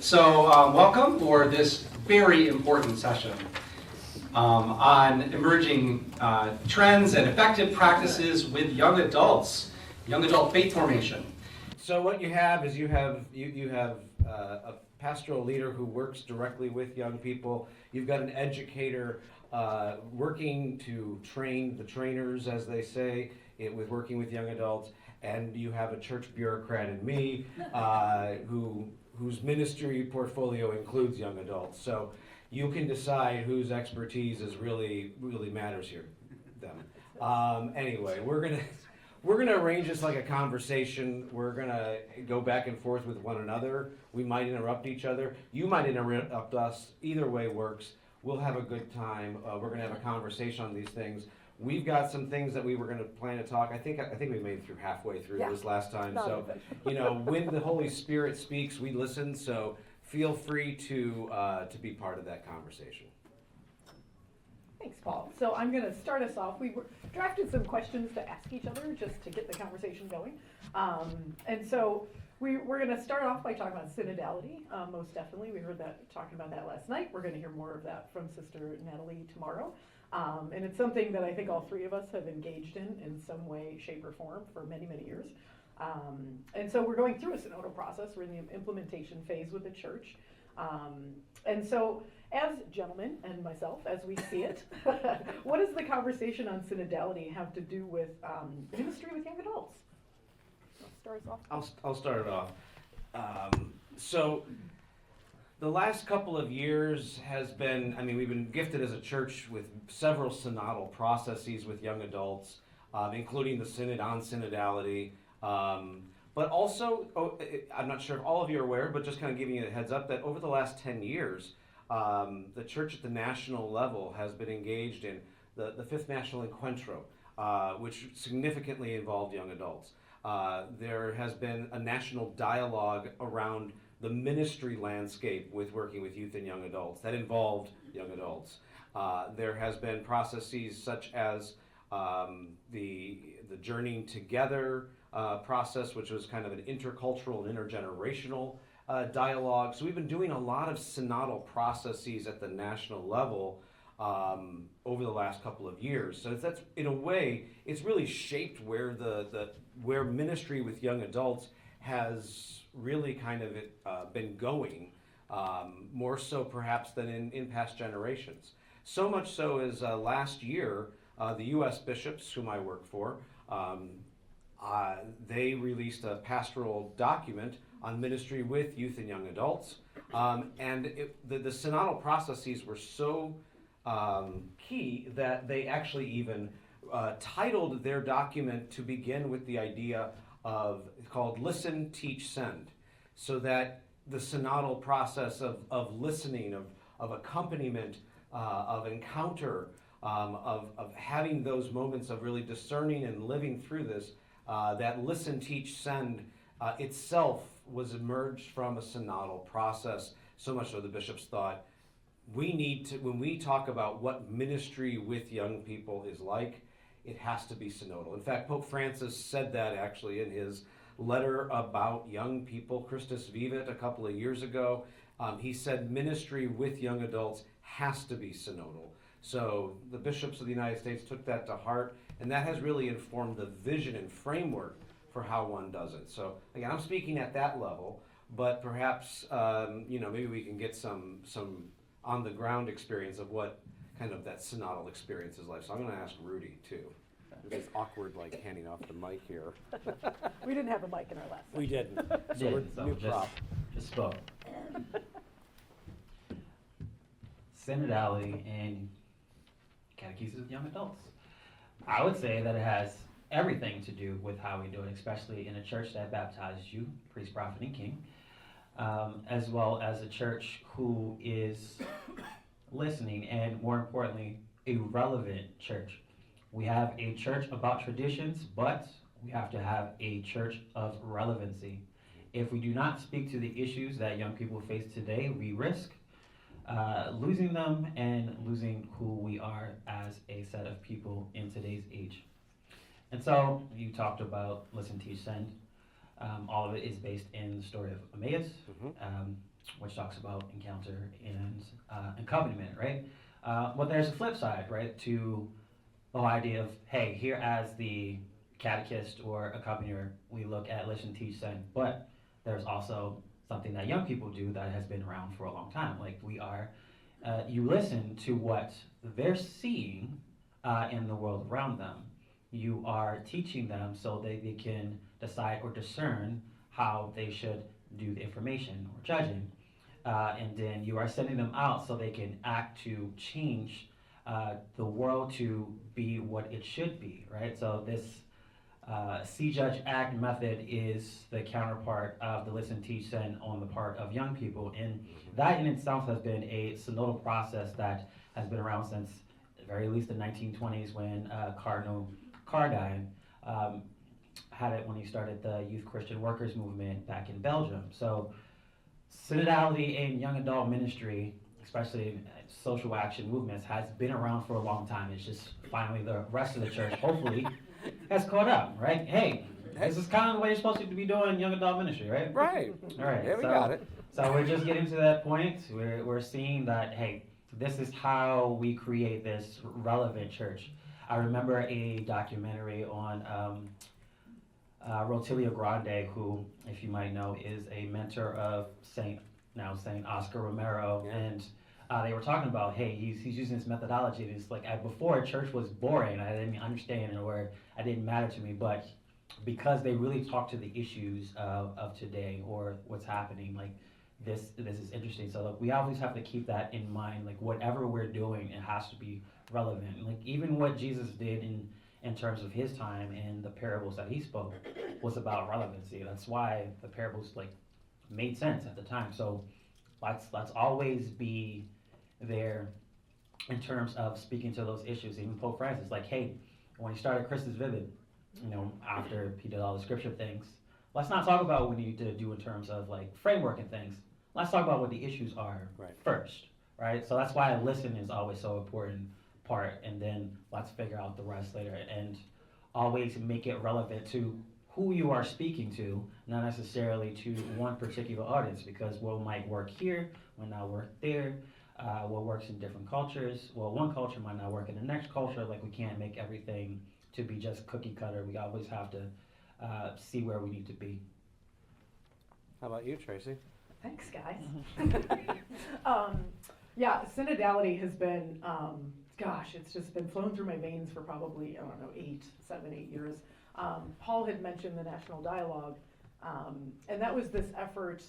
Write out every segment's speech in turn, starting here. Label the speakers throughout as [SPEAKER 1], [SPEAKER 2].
[SPEAKER 1] So welcome for this very important session on emerging trends and effective practices with young adults, young adult faith formation.
[SPEAKER 2] So what you have is you have a pastoral leader who works directly with young people. You've got an educator working to train the trainers, as they say, with working with young adults. And you have a church bureaucrat in me whose ministry portfolio includes young adults. So you can decide whose expertise is really matters here. Anyway, we're gonna arrange this like a conversation. We're gonna go back and forth with one another. We might interrupt each other. You might interrupt us. Either way works. We'll have a good time. We're gonna have a conversation on these things. We've got some things that we were going to plan to talk. I think we made it through halfway through this last time. So, when the Holy Spirit speaks, we listen. So feel free to be part of that conversation.
[SPEAKER 3] Thanks, Paul. So I'm going to start us off. We drafted some questions to ask each other just to get the conversation going. And so we're going to start off by talking about synodality. Most definitely, we heard that talking about that last night. We're going to hear more of that from Sister Natalie tomorrow. And it's something that I think all three of us have engaged in some way, shape, or form for many, many years. And so we're going through a synodal process. We're in the implementation phase with the church. And so as gentlemen and myself, as we see it, what does the conversation on synodality have to do with ministry with young adults? Start us off.
[SPEAKER 2] I'll start it off. So the last couple of years has been, we've been gifted as a church with several synodal processes with young adults, including the synod on synodality. But also, I'm not sure if all of you are aware, but just kind of giving you a heads up that over the last 10 years, the church at the national level has been engaged in the fifth national encuentro, which significantly involved young adults. There has been a national dialogue around the ministry landscape with working with youth and young adults that involved young adults. There has been processes such as the Journeying Together process, which was kind of an intercultural and intergenerational dialogue. So we've been doing a lot of synodal processes at the national level over the last couple of years. So that's, in a way, it's really shaped where where ministry with young adults has really kind of been going, more so perhaps than in past generations. So much so as last year, the U.S. bishops, whom I work for, they released a pastoral document on ministry with youth and young adults. And the synodal processes were so key that they actually even titled their document to begin with the idea called Listen, Teach, Send, so that the synodal process of listening, of accompaniment, of encounter, of having those moments of really discerning and living through this, that Listen, Teach, Send itself was emerged from a synodal process, so much so the bishops thought, we need to, when we talk about what ministry with young people is like, it has to be synodal. In fact, Pope Francis said that actually in his letter about young people, Christus Vivit, a couple of years ago. He said ministry with young adults has to be synodal. So the bishops of the United States took that to heart, and that has really informed the vision and framework for how one does it. So again, I'm speaking at that level, but perhaps maybe we can get some on the ground experience of what kind of that synodal experience is like. So I'm going to ask Rudy too. It's awkward, like handing off the mic here.
[SPEAKER 3] We didn't have a mic in our last
[SPEAKER 2] We didn't. So we're new prop.
[SPEAKER 4] Just spoke. Synodality and catechesis of young adults. I would say that it has everything to do with how we do it, especially in a church that baptized you, priest, prophet, and king, as well as a church who is listening and, more importantly, a relevant church. We have a church about traditions, but we have to have a church of relevancy. If we do not speak to the issues that young people face today, we risk losing them and losing who we are as a set of people in today's age. And so you talked about Listen, Teach, Send. All of it is based in the story of Emmaus. which talks about encounter and accompaniment, right? But there's a flip side, right, to the whole idea of, hey, here as the catechist or accompanier, we look at listen, teach, send. But there's also something that young people do that has been around for a long time. Like you listen to what they're seeing in the world around them. You are teaching them so they can decide or discern how they should do the information or judging. And then you are sending them out so they can act to change the world to be what it should be, right? So this see, judge, act method is the counterpart of the listen, teach, send on the part of young people. And that in itself has been a synodal process that has been around since at the very least the 1920s when Cardinal Cardine had it when he started the Youth Christian Workers Movement back in Belgium. So synodality in young adult ministry, especially in social action movements, has been around for a long time. It's just finally the rest of the church, hopefully, has caught up, right? Hey, this is kind of the way you're supposed to be doing young adult ministry, right?
[SPEAKER 2] Right.
[SPEAKER 4] All right.
[SPEAKER 2] Yeah, we got it.
[SPEAKER 4] So we're just getting to that point. We're seeing that, hey, this is how we create this relevant church. I remember a documentary on Rotilio Grande, who, if you might know, is a mentor of Saint Oscar Romero,
[SPEAKER 2] Yeah.
[SPEAKER 4] and they were talking about, hey, he's using this methodology. And it's like before, church was boring. I didn't understand it, or it didn't matter to me. But because they really talk to the issues of today or what's happening, like this is interesting. So like, we always have to keep that in mind. Like whatever we're doing, it has to be relevant. Like even what Jesus did in terms of his time and the parables that he spoke was about relevancy. That's why the parables like made sense at the time. So let's always be there in terms of speaking to those issues. Even Pope Francis, like, hey, when he started Christus Vivid, after he did all the scripture things, let's not talk about what we need to do in terms of like framework and things. Let's talk about what the issues are first, right? So that's why listen is always so important part, and then let's figure out the rest later, and always make it relevant to who you are speaking to, not necessarily to one particular audience, because what might work here might not work there. What works in different cultures, well, one culture might not work in the next culture. Like we can't make everything to be just cookie cutter. We always have to see where we need to be.
[SPEAKER 2] How about you, Tracey?
[SPEAKER 3] Thanks, guys. Yeah, synodality has been, it's just been flowing through my veins for probably, 7, 8 years. Paul had mentioned the national dialogue, and that was this effort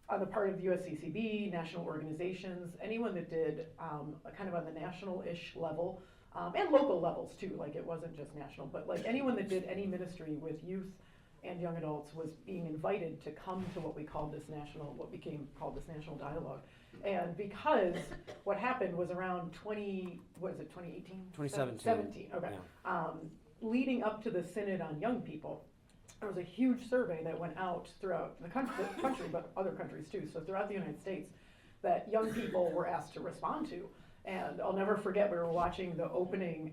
[SPEAKER 3] on the part of the USCCB, national organizations, anyone that did kind of on the national-ish level, and local levels too, like it wasn't just national, but like anyone that did any ministry with youth and young adults was being invited to come to what became called this national dialogue. And because what happened was around 2018?
[SPEAKER 2] 2017.
[SPEAKER 3] 17, okay.
[SPEAKER 2] Yeah.
[SPEAKER 3] Leading up to the Synod on Young People, there was a huge survey that went out throughout the country, but other countries too, so throughout the United States, that young people were asked to respond to. And I'll never forget, we were watching the opening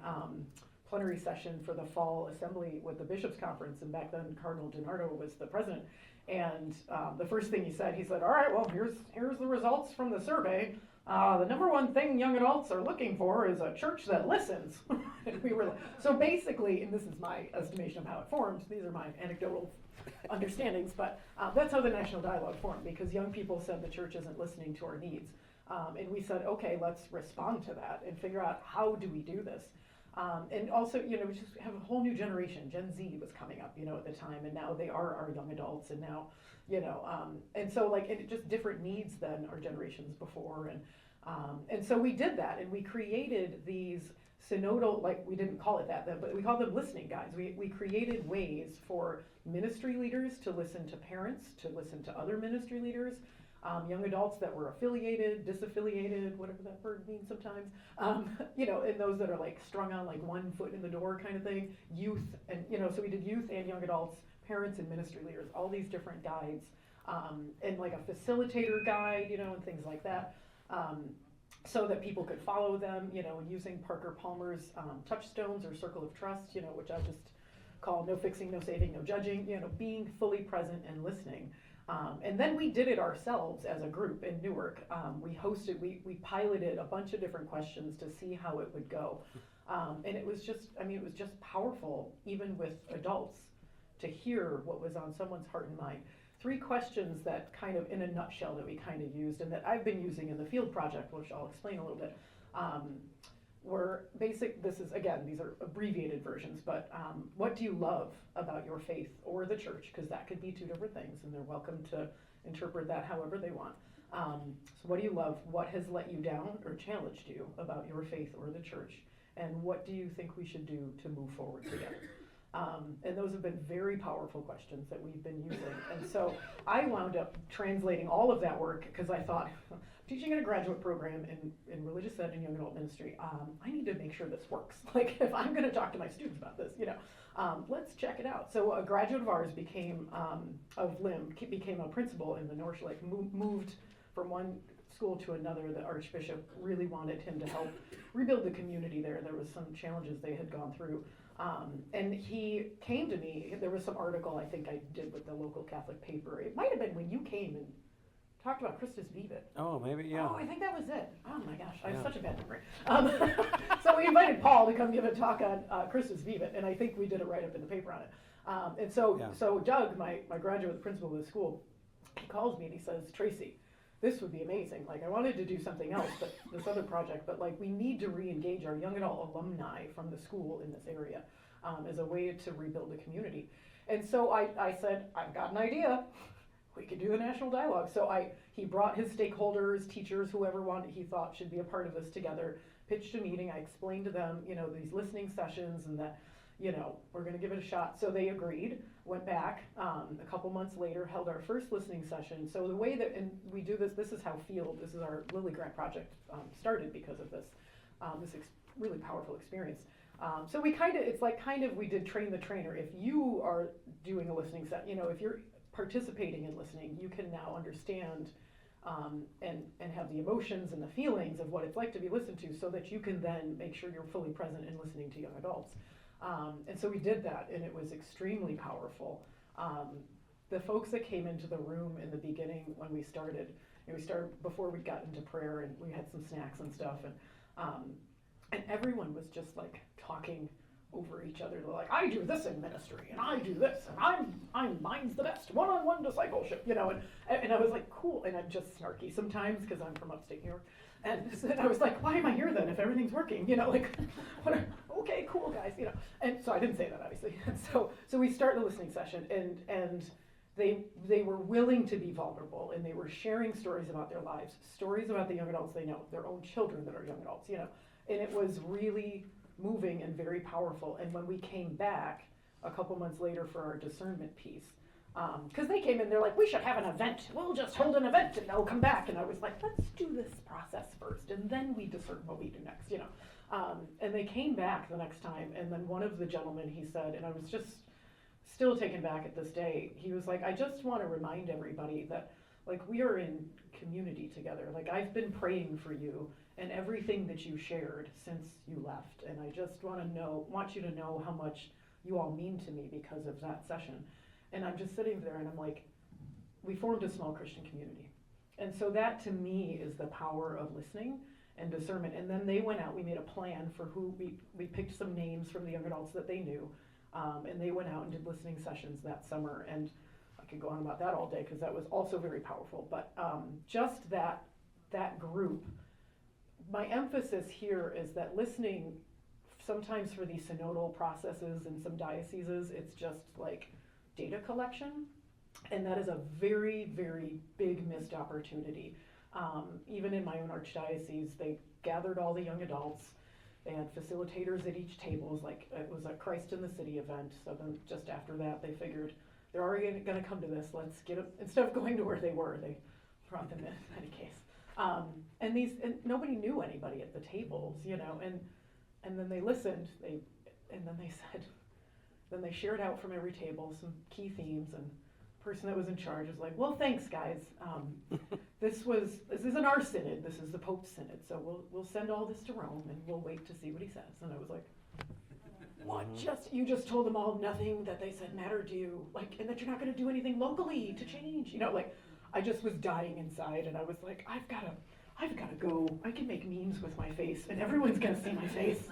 [SPEAKER 3] plenary session for the fall assembly with the Bishops' Conference, and back then Cardinal DiNardo was the president. And the first thing he said, all right, well, here's the results from the survey. The number one thing young adults are looking for is a church that listens. And we were like, so basically, and this is my estimation of how it formed, these are my anecdotal understandings, but that's how the national dialogue formed, because young people said the church isn't listening to our needs. And we said, okay, let's respond to that and figure out how do we do this. And also, we just have a whole new generation. Gen Z was coming up, at the time, and now they are our young adults, and now, and so it just different needs than our generations before, and so we did that, and we created these synodal, we didn't call it that, but we called them listening guides. We created ways for ministry leaders to listen to parents, to listen to other ministry leaders, young adults that were affiliated, disaffiliated, whatever that word means sometimes, and those that are strung on one foot in the door kind of thing, youth, and so we did youth and young adults, parents and ministry leaders, all these different guides, and a facilitator guide, and things like that, so that people could follow them, using Parker Palmer's touchstones or circle of trust, which I just call no fixing, no saving, no judging, being fully present and listening. And then we did it ourselves as a group in Newark. We piloted a bunch of different questions to see how it would go. And it was just powerful, even with adults, to hear what was on someone's heart and mind. 3 questions that kind of, in a nutshell, that we kind of used and that I've been using in the field project, which I'll explain a little bit, were basic. These are abbreviated versions, but what do you love about your faith or the church? Because that could be 2 different things, and they're welcome to interpret that however they want. So what do you love? What has let you down or challenged you about your faith or the church? And what do you think we should do to move forward together? And those have been very powerful questions that we've been using. And so I wound up translating all of that work because I thought, teaching in a graduate program in religious ed and young adult ministry, I need to make sure this works. Like, if I'm going to talk to my students about this, let's check it out. So a graduate of ours became a principal in the North, moved from one school to another. The Archbishop really wanted him to help rebuild the community there. There was some challenges they had gone through. And he came to me. There was some article I think I did with the local Catholic paper. It might have been when you came and talked about Christus Vivit.
[SPEAKER 2] Oh, maybe, yeah.
[SPEAKER 3] Oh, I think that was it. Oh my gosh, I have such a bad memory. So we invited Paul to come give a talk on Christus Vivit, and I think we did a write-up in the paper on it. So Doug, my graduate principal of the school, he calls me and he says, Tracey, this would be amazing. Like, I wanted to do something else, but this other project, but like, we need to re-engage our young adult alumni from the school in this area as a way to rebuild the community. And so I said, I've got an idea. We could do the national dialogue. So he brought his stakeholders, teachers, whoever he thought should be a part of this together, pitched a meeting. I explained to them, these listening sessions and that, we're going to give it a shot. So they agreed, went back, a couple months later, held our first listening session. So the way that, and we do this is how this is our Lily Grant project started because of this really powerful experience. So we we did train the trainer. If you are doing a listening set, if you're participating in listening, you can now understand and have the emotions and the feelings of what it's like to be listened to, so that you can then make sure you're fully present in listening to young adults. And so we did that, and it was extremely powerful. The folks that came into the room in the beginning when we started before we got into prayer, and we had some snacks and stuff, and everyone was just like talking over each other. They're like, I do this in ministry, and I do this, and mine's the best, one-on-one discipleship, and I was like, cool, and I'm just snarky sometimes because I'm from upstate New York, and I was like, why am I here then if everything's working, okay, cool guys, and so I didn't say that obviously, and so we start the listening session, and they were willing to be vulnerable, and they were sharing stories about their lives, stories about the young adults they know, their own children that are young adults, and it was really moving and very powerful. And when we came back a couple months later for our discernment piece, because they came in, they're like, we should have an event. We'll just hold an event and they'll come back. And I was like, let's do this process first, and then we discern what we do next, And they came back the next time, and then one of the gentlemen, he said, and I was just still taken back at this day, he was like, I just want to remind everybody that, like, we are in community together. Like, I've been praying for you and everything that you shared since you left, and I just want you to know how much you all mean to me because of that session. And I'm just sitting there, and I'm like, we formed a small Christian community. And so that to me is the power of listening and discernment. And then they went out, we made a plan for who, we picked some names from the young adults that they knew, and they went out and did listening sessions that summer. And I could go on about that all day because that was also very powerful. But just that group, my emphasis here is that listening, sometimes for these synodal processes in some dioceses, it's just like data collection, and that is a very, very big missed opportunity. Even in my own archdiocese, they gathered all the young adults. They had facilitators at each table. It was a Christ in the City event. So then just after that, they figured they're already going to come to this. Let's get them, instead of going to where they were, they brought them in any case. And nobody knew anybody at the tables, and then they listened. Then they shared out from every table some key themes, and the person that was in charge was like, well, thanks guys. This isn't our synod, this is the Pope's synod, so we'll send all this to Rome and we'll wait to see what he says. And I was like, you just told them all nothing that they said mattered to you, like, and that you're not gonna do anything locally to change, you know, like, I just was dying inside, and I was like, I've gotta go. I can make memes with my face, and everyone's gonna see my face.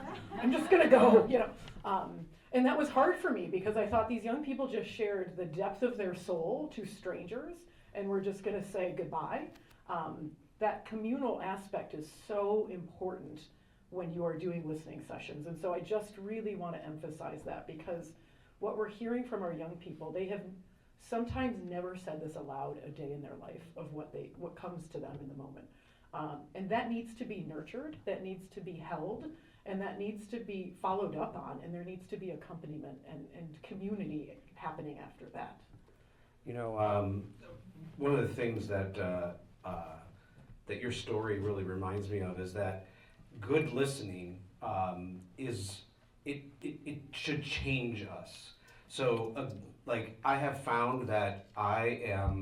[SPEAKER 3] I'm just gonna go, you know. And that was hard for me because I thought these young people just shared the depth of their soul to strangers, and we're just gonna say goodbye. That communal aspect is so important when you are doing listening sessions. And so I just really want to emphasize that, because what we're hearing from our young people, they have sometimes never said this aloud a day in their life of what comes to them in the moment. And that needs to be nurtured, that needs to be held, and that needs to be followed up on, and there needs to be accompaniment and community happening after that.
[SPEAKER 2] You know, one of the things that that your story really reminds me of is that good listening it should change us. So, like, I have found that I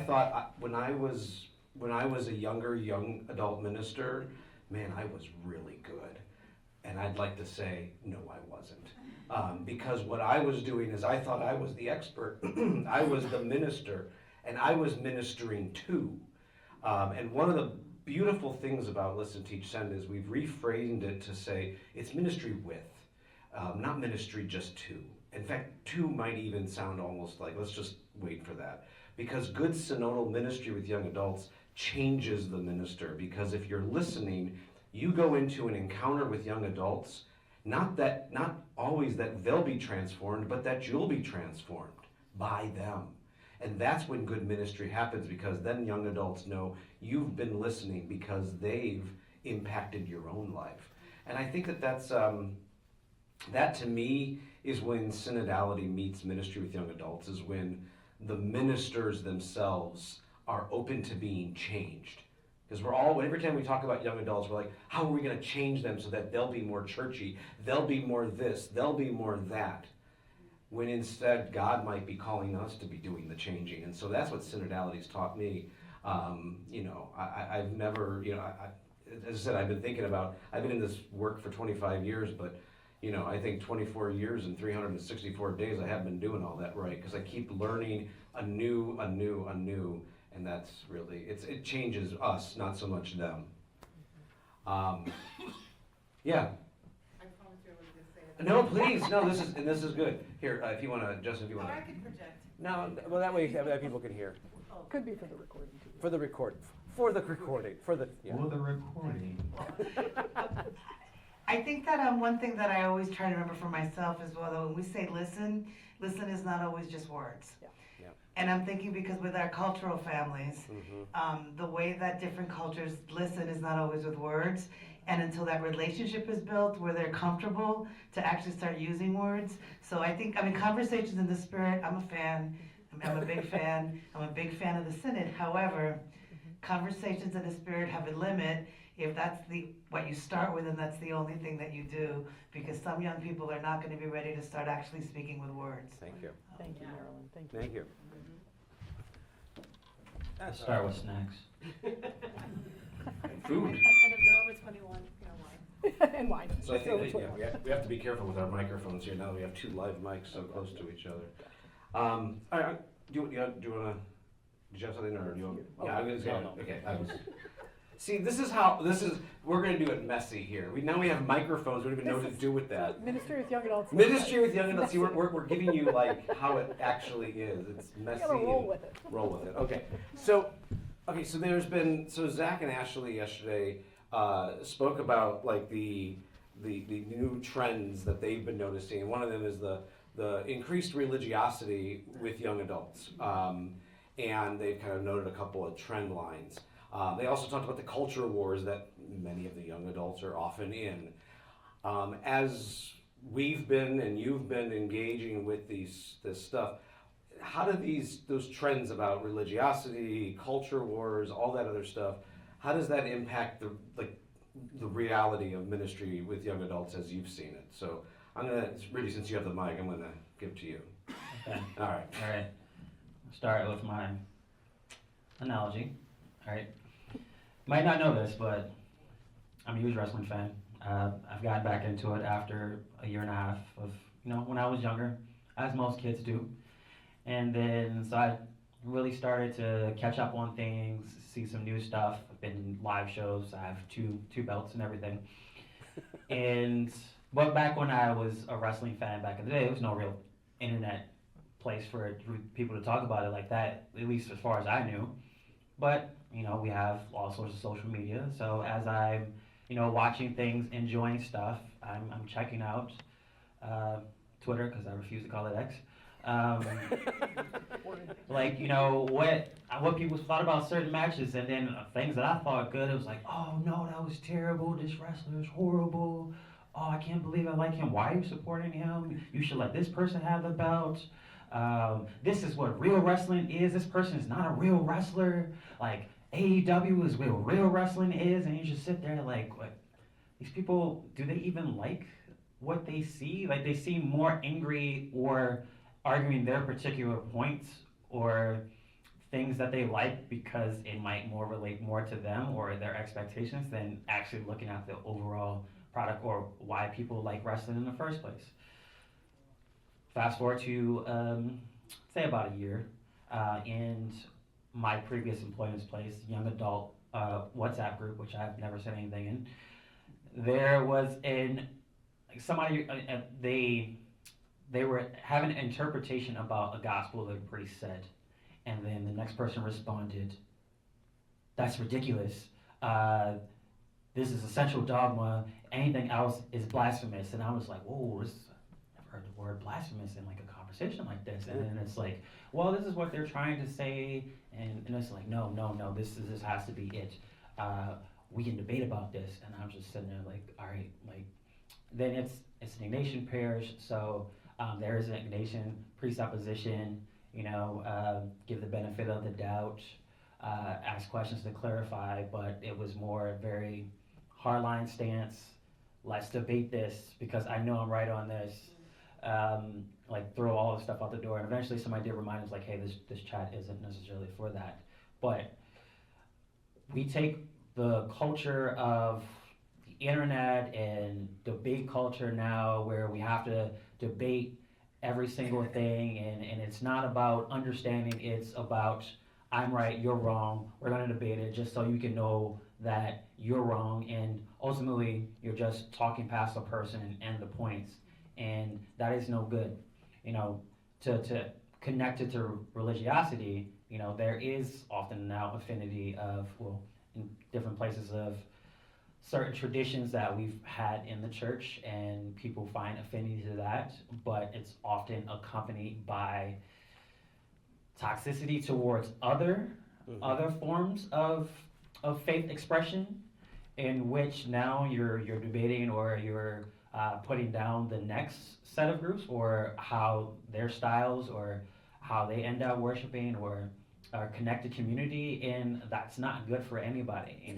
[SPEAKER 2] thought when I was a young adult minister, man, I was really good. And I'd like to say, no, I wasn't. Because what I was doing is I thought I was the expert. I was the minister, and I was ministering to. And one of the beautiful things about Listen, Teach, Send is we've reframed it to say it's ministry with, not ministry just to. In fact, to might even sound almost like, let's just wait for that. Because good synodal ministry with young adults changes the minister. Because if you're listening, you go into an encounter with young adults, not always that they'll be transformed, but that you'll be transformed by them. And that's when good ministry happens, because then young adults know you've been listening because they've impacted your own life. And I think that to me is when synodality meets ministry with young adults, is when the ministers themselves are open to being changed. Because every time we talk about young adults, we're like, how are we going to change them so that they'll be more churchy, they'll be more this, they'll be more that? When instead God might be calling us to be doing the changing. And so that's what synodality's taught me. I've never, as I said, I've been in this work for 25 years, but I think 24 years and 364 days I haven't been doing all that right, because I keep learning anew, and that's really, it changes us, not so much them. Yeah. No, please, no, this is good. Here, if you want to, Justin, if you want to.
[SPEAKER 5] I can project.
[SPEAKER 2] No, well, that way people can hear.
[SPEAKER 3] Could be for the recording too.
[SPEAKER 2] For the recording, yeah.
[SPEAKER 4] For the recording.
[SPEAKER 5] I think that one thing that I always try to remember for myself as well, that when we say listen is not always just words.
[SPEAKER 3] Yeah.
[SPEAKER 2] Yeah.
[SPEAKER 5] And I'm thinking, because with our cultural families,
[SPEAKER 2] Mm-hmm.
[SPEAKER 5] the way that different cultures listen is not always with words. And until that relationship is built where they're comfortable to actually start using words. So I think, conversations in the Spirit, I'm a fan. I'm a big fan. I'm a big fan of the Synod. However, conversations in the Spirit have a limit if that's what you start with and that's the only thing that you do. Because some young people are not going to be ready to start actually speaking with words.
[SPEAKER 2] Thank you.
[SPEAKER 3] Thank you, Marilyn. Thank you.
[SPEAKER 2] Thank you.
[SPEAKER 4] Let's start with snacks.
[SPEAKER 2] Food.
[SPEAKER 6] And if they're over 21, wine.
[SPEAKER 3] And wine.
[SPEAKER 2] So I think that, we have to be careful with our microphones here. Now we have two live mics so close to each other. All right, do you want to? Did you have something, or do you want? Yeah, I'm gonna say.
[SPEAKER 4] No.
[SPEAKER 2] Okay. See, we're gonna do it messy here. Now we have microphones. We don't even know what to do with that.
[SPEAKER 3] Ministry with young adults.
[SPEAKER 2] Ministry with young adults. See, we're giving you like how it actually is. It's messy.
[SPEAKER 3] You gotta roll with it.
[SPEAKER 2] Roll with it. Okay. So Zach and Ashley yesterday spoke about like the new trends that they've been noticing. And one of them is the increased religiosity with young adults. And they've kind of noted a couple of trend lines. They also talked about the culture wars that many of the young adults are often in. As we've been and you've been engaging with this stuff, how do those trends about religiosity, culture wars, all that other stuff, how does that impact the reality of ministry with young adults as you've seen it? So Rudy, since you have the mic, I'm gonna give to you.
[SPEAKER 4] Okay.
[SPEAKER 2] All right.
[SPEAKER 4] Start with my analogy. All right. Might not know this, but I'm a huge wrestling fan. I've gotten back into it after a year and a half of, when I was younger, as most kids do. And then, so I really started to catch up on things, see some new stuff. I've been in live shows. I have two belts and everything. But back when I was a wrestling fan back in the day, there was no real internet place for people to talk about it like that, at least as far as I knew. But, we have all sorts of social media. So as I'm, watching things, enjoying stuff, I'm checking out Twitter, because I refuse to call it X. What people thought about certain matches, and then things that I thought good, it was like, oh no, that was terrible, this wrestler is horrible, oh, I can't believe I like him, why are you supporting him, you should let this person have the belt, this is what real wrestling is, this person is not a real wrestler, like AEW is what real wrestling is, and you just sit there like, what, these people, do they even like what they see? Like, they seem more angry or arguing their particular points or things that they like because it might relate more to them or their expectations than actually looking at the overall product or why people like wrestling in the first place. Fast forward to say about a year, and my previous employment's place, young adult WhatsApp group, which I've never said anything in. There was somebody, they were having an interpretation about a gospel that a priest said, and then the next person responded, "That's ridiculous. This is a central dogma. Anything else is blasphemous." And I was like, "Whoa, I've never heard the word blasphemous in like a conversation like this." And then it's like, "Well, this is what they're trying to say," and it's like, "No, this has to be it. We can debate about this." And I'm just sitting there like, all right, like, then it's an Ignatian parish, so there is an Ignatian presupposition, give the benefit of the doubt, ask questions to clarify, but it was more a very hardline stance. Let's debate this because I know I'm right on this. Like, throw all the stuff out the door, and eventually somebody did remind us, like, hey, this chat isn't necessarily for that. But we take the culture of the internet and debate culture now, where we have to debate every single thing, and it's not about understanding, it's about I'm right, you're wrong, we're going to debate it just so you can know that you're wrong, and ultimately you're just talking past the person and the points, and that is no good. To connect it to religiosity, there is often now affinity of, well, in different places, of certain traditions that we've had in the church, and people find affinity to that, but it's often accompanied by toxicity towards other forms of faith expression, in which now you're debating or you're putting down the next set of groups, or how their styles or how they end up worshiping or connected community, and that's not good for anybody.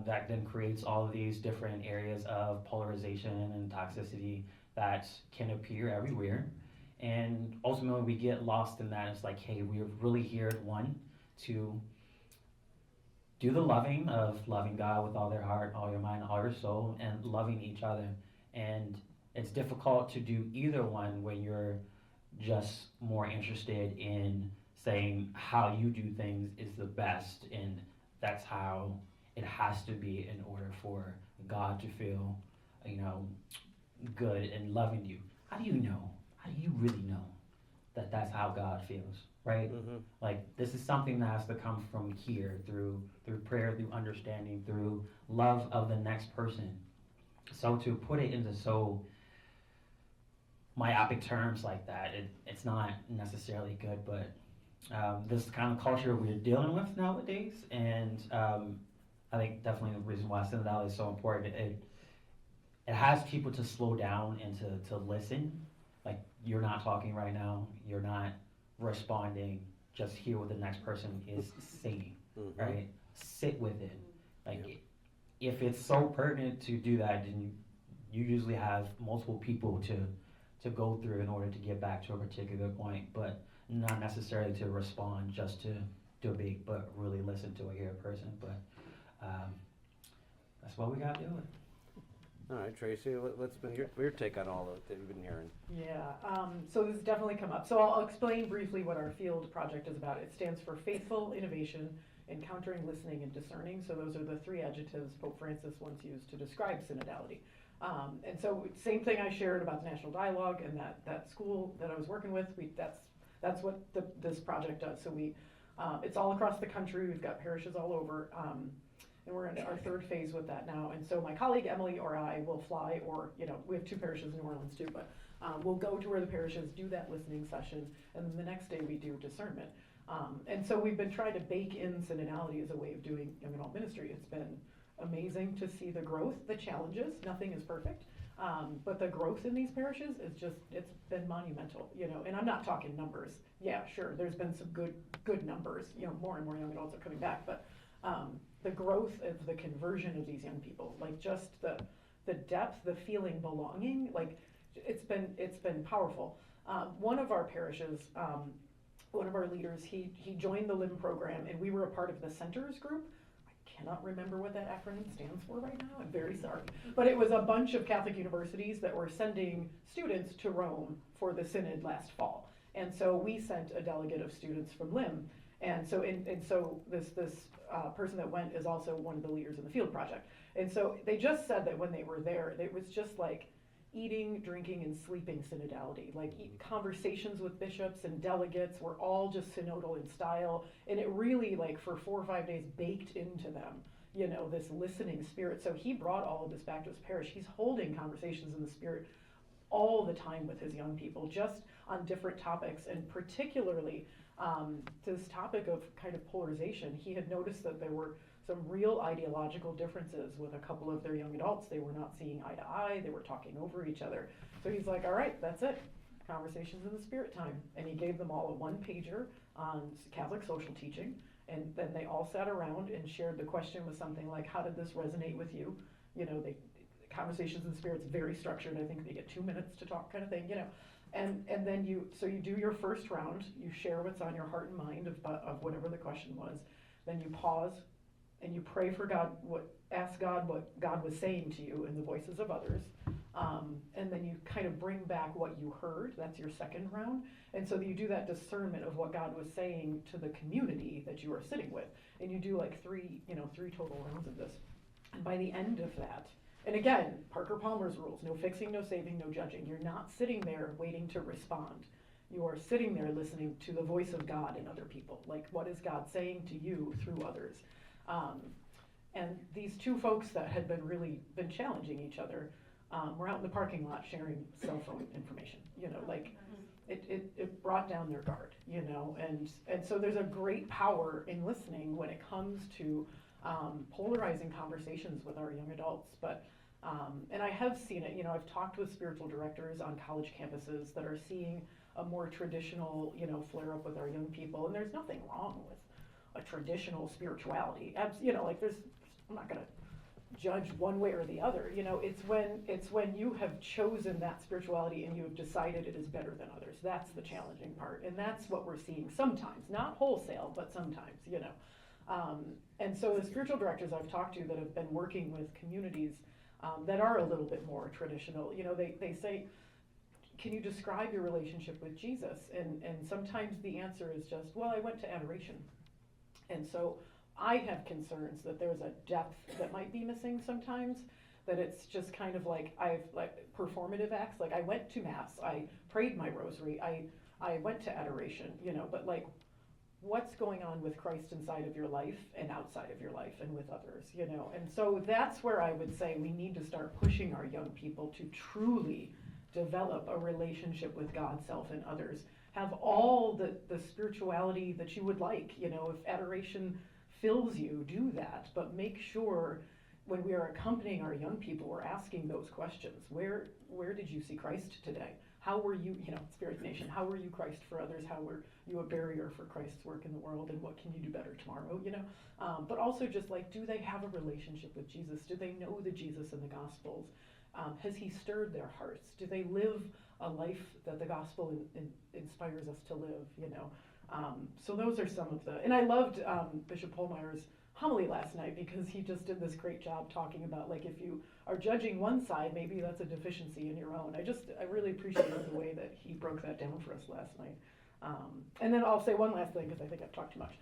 [SPEAKER 4] That then creates all of these different areas of polarization and toxicity that can appear everywhere. And ultimately we get lost in that. It's like, hey, we're really here, one, to do the loving God with all their heart, all your mind, all your soul, and loving each other. And it's difficult to do either one when you're just more interested in saying how you do things is the best, and that's how it has to be in order for God to feel, good and loving you. How do you know? How do you really know that that's how God feels, right? Mm-hmm. Like, this is something that has to come from here, through prayer, through understanding, through love of the next person. So to put it into so myopic terms like that, it's not necessarily good, but this kind of culture we're dealing with nowadays, and I think definitely the reason why synodality is so important, it has people to slow down and to listen. Like, you're not talking right now, you're not responding, just hear what the next person is saying, right? Sit with it. Like, if it's so pertinent to do that, then you usually have multiple people to go through in order to get back to a particular point, but not necessarily to respond just to debate, but really listen to or hear a person. But that's what we gotta do.
[SPEAKER 2] All right, Tracy, let's been your take on all that you've been hearing.
[SPEAKER 3] Yeah, so this has definitely come up. So I'll explain briefly what our field project is about. It stands for Faithful Innovation, Encountering, Listening, and Discerning. So those are the three adjectives Pope Francis once used to describe synodality. And so same thing I shared about the National Dialogue and that school that I was working with, that's what this project does. So it's all across the country. We've got parishes all over. And we're in our third phase with that now. And so my colleague Emily or I will fly, or we have two parishes in New Orleans too, but we'll go to where the parishes do that listening session, and then the next day we do discernment. And so we've been trying to bake in synodality as a way of doing young adult ministry. It's been amazing to see the growth, the challenges. Nothing is perfect, but the growth in these parishes is it's been monumental, and I'm not talking numbers. Yeah, sure, there's been some good numbers, more and more young adults are coming back, but the growth of the conversion of these young people, like just the depth, the feeling belonging, like it's been powerful. One of our parishes, one of our leaders, he joined the LIM program, and we were a part of the Centers group. I cannot remember what that acronym stands for right now, I'm very sorry. But it was a bunch of Catholic universities that were sending students to Rome for the synod last fall. And so we sent a delegate of students from LIM. And so this person that went is also one of the leaders in the field project. And so they just said that when they were there, it was just like eating, drinking, and sleeping synodality. Like conversations with bishops and delegates were all just synodal in style. And it really, like for 4 or 5 days, baked into them, this listening spirit. So he brought all of this back to his parish. He's holding conversations in the spirit all the time with his young people, just on different topics, and particularly this topic of kind of polarization. He had noticed that there were some real ideological differences with a couple of their young adults. They were not seeing eye to eye, they were talking over each other. So he's like, all right, that's it, conversations in the spirit time. And he gave them all a 1-pager on Catholic social teaching, and then they all sat around and shared. The question was something like, how did this resonate with you? Conversations in the spirit's very structured. I think they get 2 minutes to talk, kind of thing, And then you do your first round, you share what's on your heart and mind of whatever the question was. Then you pause and you pray for God, ask God what God was saying to you in the voices of others. And then you kind of bring back what you heard. That's your second round. And so you do that discernment of what God was saying to the community that you are sitting with. And you do like three total rounds of this. And by the end of that, and again, Parker Palmer's rules, no fixing, no saving, no judging. You're not sitting there waiting to respond. You are sitting there listening to the voice of God in other people. Like, what is God saying to you through others? And these two folks that had been challenging each other were out in the parking lot sharing cell phone information. It brought down their guard, and so there's a great power in listening when it comes to polarizing conversations with our young adults. But and I have seen it, I've talked with spiritual directors on college campuses that are seeing a more traditional, flare up with our young people, and there's nothing wrong with a traditional spirituality. I'm not going to judge one way or the other. It's when you have chosen that spirituality and you have decided it is better than others. That's the challenging part, and that's what we're seeing sometimes, not wholesale, but sometimes, And so the spiritual directors I've talked to that have been working with communities that are a little bit more traditional, they say, can you describe your relationship with Jesus? And sometimes the answer is just, well, I went to adoration. And so I have concerns that there's a depth that might be missing sometimes, that it's just kind of like performative acts. Like I went to mass, I prayed my rosary, I went to adoration, but like, what's going on with Christ inside of your life and outside of your life and with others, And so that's where I would say we need to start pushing our young people to truly develop a relationship with God, self, and others. Have all the spirituality that you would like, if adoration fills you, do that, but make sure when we are accompanying our young people, we're asking those questions. Where did you see Christ today? How were you, Spirit Nation, how were you Christ for others? How were you a barrier for Christ's work in the world? And what can you do better tomorrow, But also just like, do they have a relationship with Jesus? Do they know the Jesus in the Gospels? Has he stirred their hearts? Do they live a life that the Gospel inspires us to live, So those are some of and I loved Bishop Polmeyer's homily last night, because he just did this great job talking about, like, if you are judging one side, maybe that's a deficiency in your own. I really appreciated the way that he broke that down for us last night. And then I'll say one last thing, because I think I've talked too much.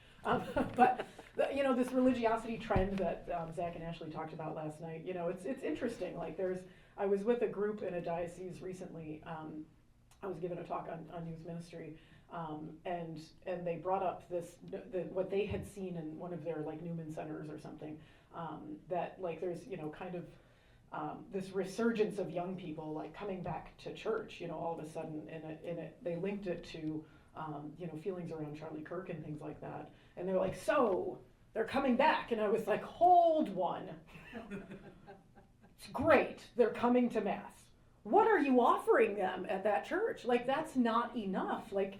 [SPEAKER 3] But this religiosity trend that Zach and Ashley talked about last night, it's interesting. Like, I was with a group in a diocese recently. I was given a talk on youth ministry, and they brought up what they had seen in one of their, like, Newman centers or something, that, like, there's kind of this resurgence of young people, like, coming back to church, all of a sudden, and they linked it to feelings around Charlie Kirk and things like that, and they're like, so they're coming back, and I was like, hold one. It's great, they're coming to Mass. What are you offering them at that church? Like, that's not enough. Like,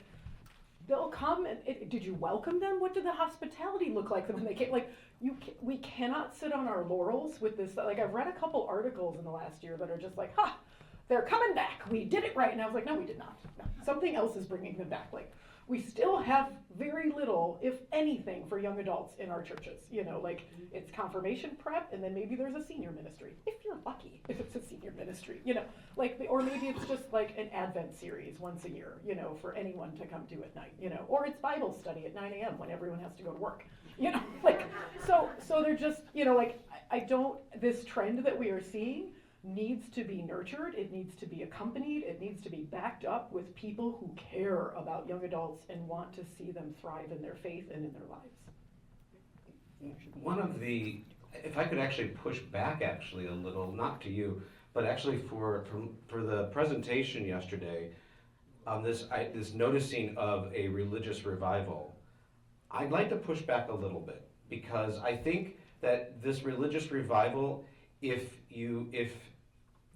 [SPEAKER 3] they'll come and did you welcome them? What did the hospitality look like when they came? Like, we cannot sit on our laurels with this. Like, I've read a couple articles in the last year that are just like, they're coming back. We did it right. And I was like, no, we did not. No, something else is bringing them back. Like, we still have very little, if anything, for young adults in our churches. Like, it's confirmation prep, and then maybe there's a senior ministry, if you're lucky, if it's a senior ministry, like, or maybe it's just like an Advent series once a year, for anyone to come to at night, or it's Bible study at 9 a.m. when everyone has to go to work, like, so they're just, like, this trend that we are seeing needs to be nurtured, it needs to be accompanied, it needs to be backed up with people who care about young adults and want to see them thrive in their faith and in their lives.
[SPEAKER 2] If I could actually push back actually a little, not to you, but actually for the presentation yesterday, this noticing of a religious revival, I'd like to push back a little bit, because I think that this religious revival, if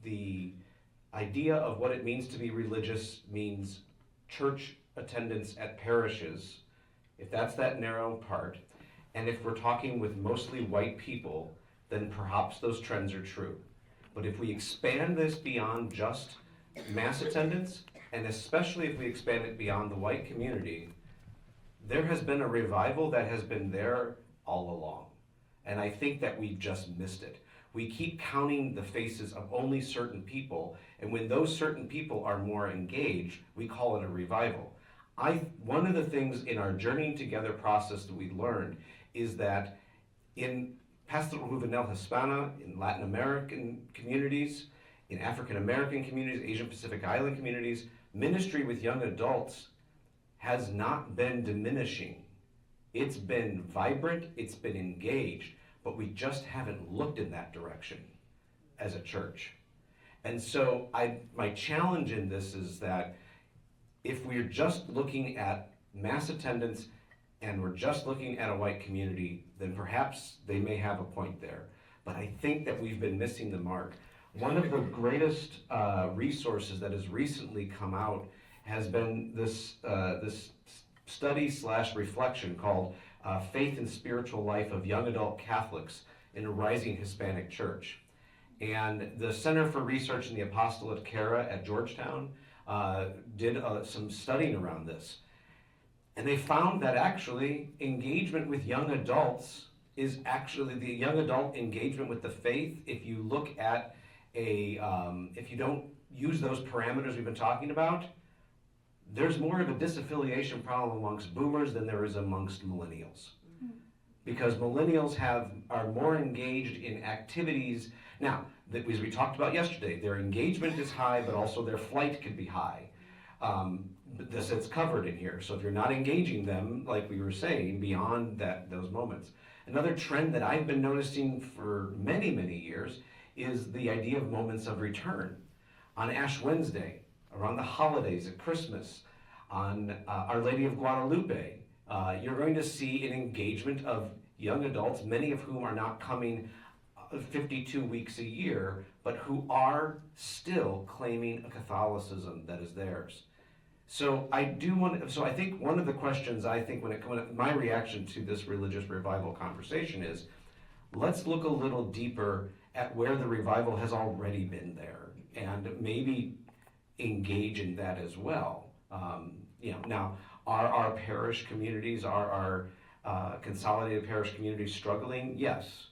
[SPEAKER 2] the idea of what it means to be religious means church attendance at parishes, if that's that narrow part, and if we're talking with mostly white people, then perhaps those trends are true. But if we expand this beyond just Mass attendance, and especially if we expand it beyond the white community, there has been a revival that has been there all along. And I think that we've just missed it. We keep counting the faces of only certain people, and when those certain people are more engaged, we call it a revival. One of the things in our journeying together process that we learned is that in Pastoral Juvenil Hispana, in Latin American communities, in African American communities, Asian Pacific Island communities, ministry with young adults has not been diminishing. It's been vibrant, it's been engaged, but we just haven't looked in that direction as a church. And so my challenge in this is that if we're just looking at Mass attendance and we're just looking at a white community, then perhaps they may have a point there. But I think that we've been missing the mark. One of the greatest resources that has recently come out has been this study/reflection called Faith and Spiritual Life of Young Adult Catholics in a Rising Hispanic Church. And the Center for Research in the Apostolate Cara at Georgetown did some studying around this. And they found that actually engagement with young adults is actually the young adult engagement with the faith. If you look at if you don't use those parameters we've been talking about, there's more of a disaffiliation problem amongst boomers than there is amongst millennials. Because millennials are more engaged in activities. Now, as we talked about yesterday, their engagement is high, but also their flight could be high. It's covered in here. So if you're not engaging them, like we were saying, beyond those moments. Another trend that I've been noticing for many, many years is the idea of moments of return. On Ash Wednesday, around the holidays, at Christmas, on Our Lady of Guadalupe, you're going to see an engagement of young adults, many of whom are not coming 52 weeks a year, but who are still claiming a Catholicism that is theirs. So I think one of the questions my reaction to this religious revival conversation is, let's look a little deeper at where the revival has already been there, and maybe engage in that as well. Now, our parish communities, our Consolidated parish communities struggling? Yes.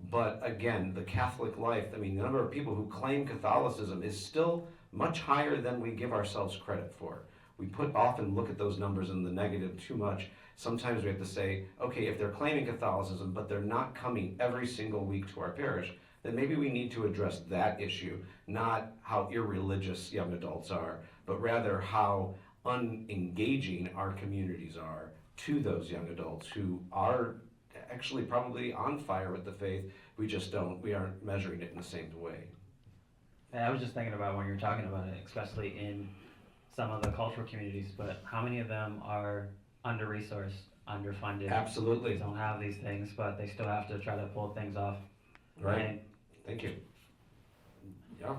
[SPEAKER 2] But again, the Catholic life, I mean, the number of people who claim Catholicism is still much higher than we give ourselves credit for. We often look at those numbers in the negative too much. Sometimes we have to say, okay, if they're claiming Catholicism, but they're not coming every single week to our parish, then maybe we need to address that issue, not how irreligious young adults are, but rather how unengaging our communities are to those young adults who are actually probably on fire with the faith. We aren't measuring it in the same way.
[SPEAKER 4] I was just thinking about when you're talking about it, especially in some of the cultural communities, but how many of them are under-resourced, underfunded?
[SPEAKER 2] Absolutely.
[SPEAKER 4] They don't have these things, but they still have to try to pull things off.
[SPEAKER 2] Right.
[SPEAKER 4] And
[SPEAKER 2] Thank you. Yeah.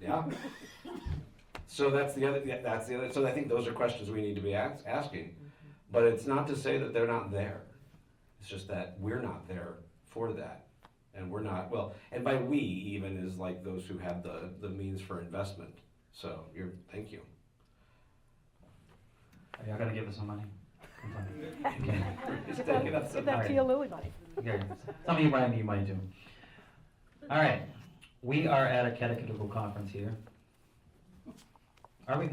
[SPEAKER 2] Yeah. So that's the other. So I think those are questions we need to be asking. But it's not to say that they're not there. It's just that we're not there for that. And we're not, well, and by we even is like those who have the means for investment. So thank you.
[SPEAKER 4] Are y'all gonna give us some money?
[SPEAKER 2] Just
[SPEAKER 3] Give
[SPEAKER 2] take it up
[SPEAKER 3] that
[SPEAKER 2] some.
[SPEAKER 3] to your Lily money.
[SPEAKER 4] Okay. Some of you might need money too. All right, we are at a catechetical conference here. Are we?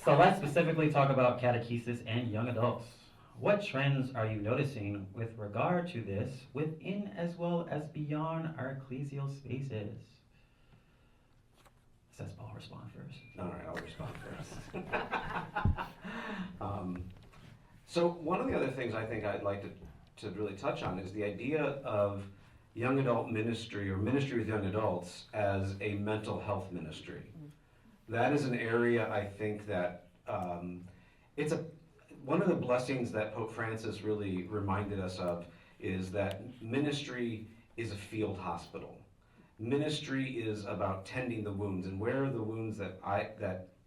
[SPEAKER 4] So let's specifically talk about catechesis and young adults. What trends are you noticing with regard to this within as well as beyond our ecclesial spaces? Says Paul, respond first.
[SPEAKER 2] All right, I'll respond first. So one of the other things I think I'd like to really touch on is the idea of young adult ministry or ministry with young adults as a mental health ministry. That is an area I think that it's one of the blessings that Pope Francis really reminded us of is that ministry is a field hospital. Ministry is about tending the wounds, and where are the wounds that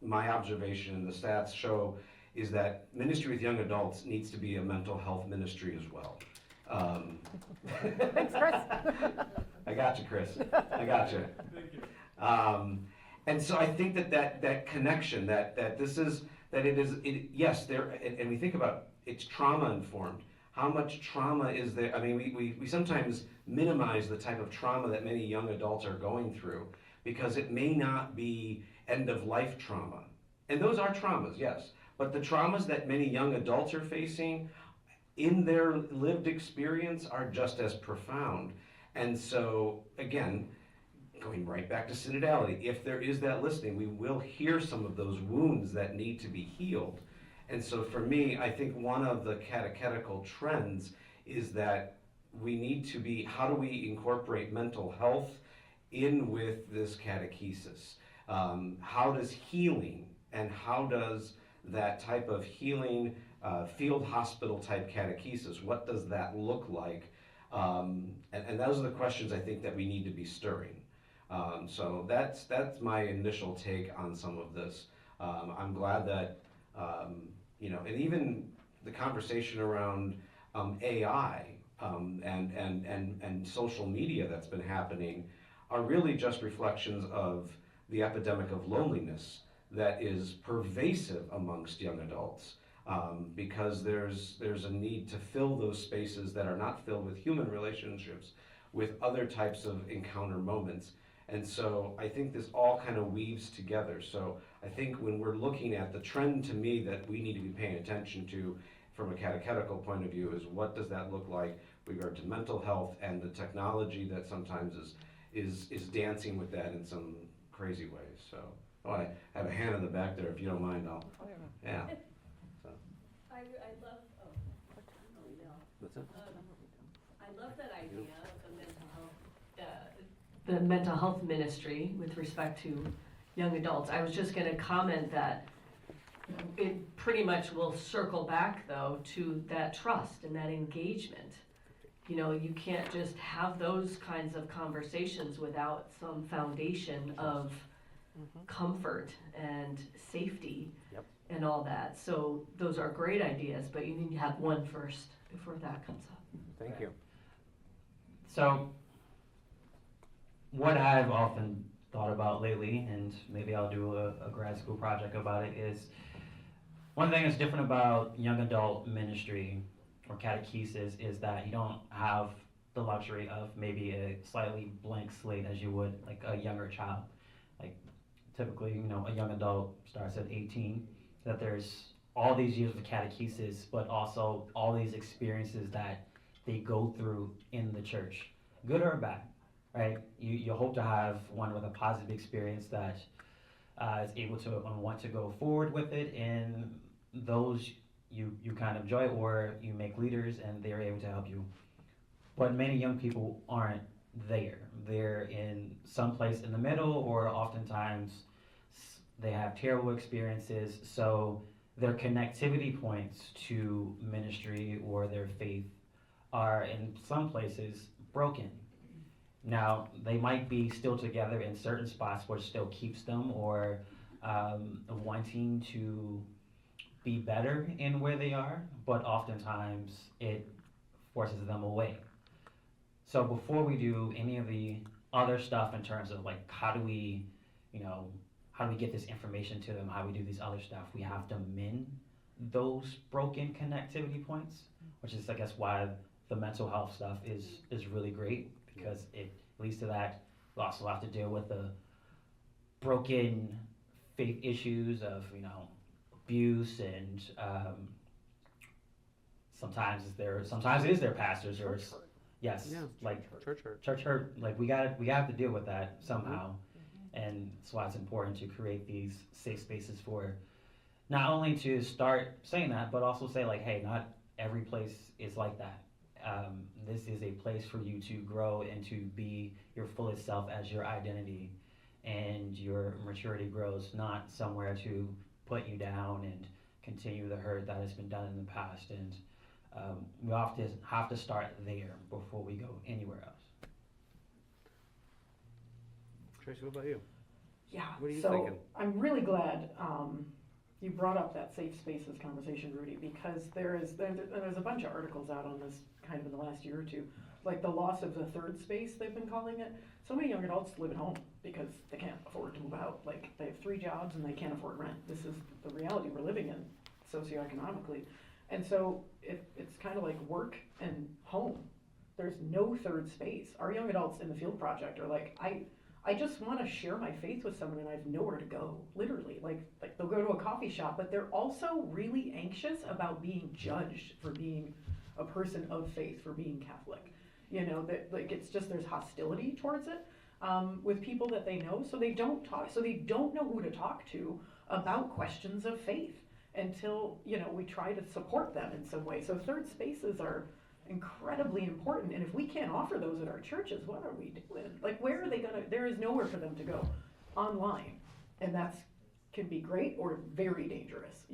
[SPEAKER 2] my observation and the stats show is that ministry with young adults needs to be a mental health ministry as well.
[SPEAKER 3] Thanks, Chris.
[SPEAKER 2] I got you, Chris. I got you.
[SPEAKER 7] Thank you.
[SPEAKER 2] And so I think that connection, yes, and we think about it's trauma informed. How much trauma is there? I mean, we sometimes minimize the type of trauma that many young adults are going through because it may not be end of life trauma. And those are traumas, yes. But the traumas that many young adults are facing in their lived experience are just as profound. And so, again, going right back to synodality, if there is that listening, we will hear some of those wounds that need to be healed. And so for me, I think one of the catechetical trends is that we need to be, how do we incorporate mental health in with this catechesis? How does healing and how does that type of healing, field hospital type catechesis, what does that look like? And those are the questions I think that we need to be stirring. So that's my initial take on some of this. I'm glad that, and even the conversation around AI and social media that's been happening are really just reflections of the epidemic of loneliness that is pervasive amongst young adults. Because there's a need to fill those spaces that are not filled with human relationships with other types of encounter moments. And so I think this all kind of weaves together. So I think when we're looking at the trend to me that we need to be paying attention to from a catechetical point of view is what does that look like with regard to mental health and the technology that sometimes is dancing with that in some crazy ways. So I have a hand in the back there. If you don't mind, yeah. So.
[SPEAKER 6] I love,
[SPEAKER 2] What's that?
[SPEAKER 6] I love that idea of the mental health ministry with respect to young adults. I was just gonna comment that it pretty much will circle back though to that trust and that engagement. You know, you can't just have those kinds of conversations without some foundation of comfort and safety.
[SPEAKER 2] Yep.
[SPEAKER 6] And all that. So those are great ideas, but you need to have one first before that comes up.
[SPEAKER 2] Thank you.
[SPEAKER 4] So, what I've often thought about lately, and maybe I'll do a grad school project about it, is One thing that's different about young adult ministry or catechesis is that you don't have the luxury of maybe a slightly blank slate as you would like a younger child. Like typically, a young adult starts at 18, that there's all these years of catechesis, but also all these experiences that they go through in the church, good or bad, right? You hope to have one with a positive experience that is able to want to go forward with it, and those you kind of enjoy, or you make leaders and they're able to help you. But many young people aren't there. They're in some place in the middle, or oftentimes they have terrible experiences, so their connectivity points to ministry or their faith are in some places broken. Now, they might be still together in certain spots which still keeps them, or wanting to be better in where they are, but oftentimes it forces them away. So before we do any of the other stuff in terms of like how do we get this information to them, how we do these other stuff, we have to mend those broken connectivity points, which is I guess why the mental health stuff is really great, because it leads to that. We also have to deal with the broken faith issues of abuse, and sometimes it is their pastors, or yes,
[SPEAKER 2] Yeah,
[SPEAKER 4] like
[SPEAKER 2] church hurt.
[SPEAKER 4] like we have to deal with that somehow. And that's why it's important to create these safe spaces for not only to start saying that, but also say like, hey, not every place is like that. This is a place for you to grow and to be your fullest self as your identity, and your maturity grows, not somewhere to put you down and continue the hurt that has been done in the past. And we often have to start there before we go anywhere else.
[SPEAKER 2] Tracey, what about you?
[SPEAKER 3] Yeah,
[SPEAKER 2] What are you
[SPEAKER 3] so
[SPEAKER 2] thinking?
[SPEAKER 3] I'm really glad you brought up that safe spaces conversation, Rudy, because there's a bunch of articles out on this kind of in the last year or two, like the loss of the third space, they've been calling it. So many young adults live at home because they can't afford to move out. Like they have 3 jobs and they can't afford rent. This is the reality we're living in socioeconomically. And so it's kind of like work and home. There's no third space. Our young adults in the field project are like, I just want to share my faith with someone and I have nowhere to go, literally. Like they'll go to a coffee shop, but they're also really anxious about being judged for being a person of faith, for being Catholic. That like it's just there's hostility towards it with people that they know, so they don't talk, so they don't know who to talk to about questions of faith until we try to support them in some way. So third spaces are incredibly important, and if we can't offer those at our churches, what are we doing? Like where are they gonna, there is nowhere for them to go online, and that's can be great or very dangerous.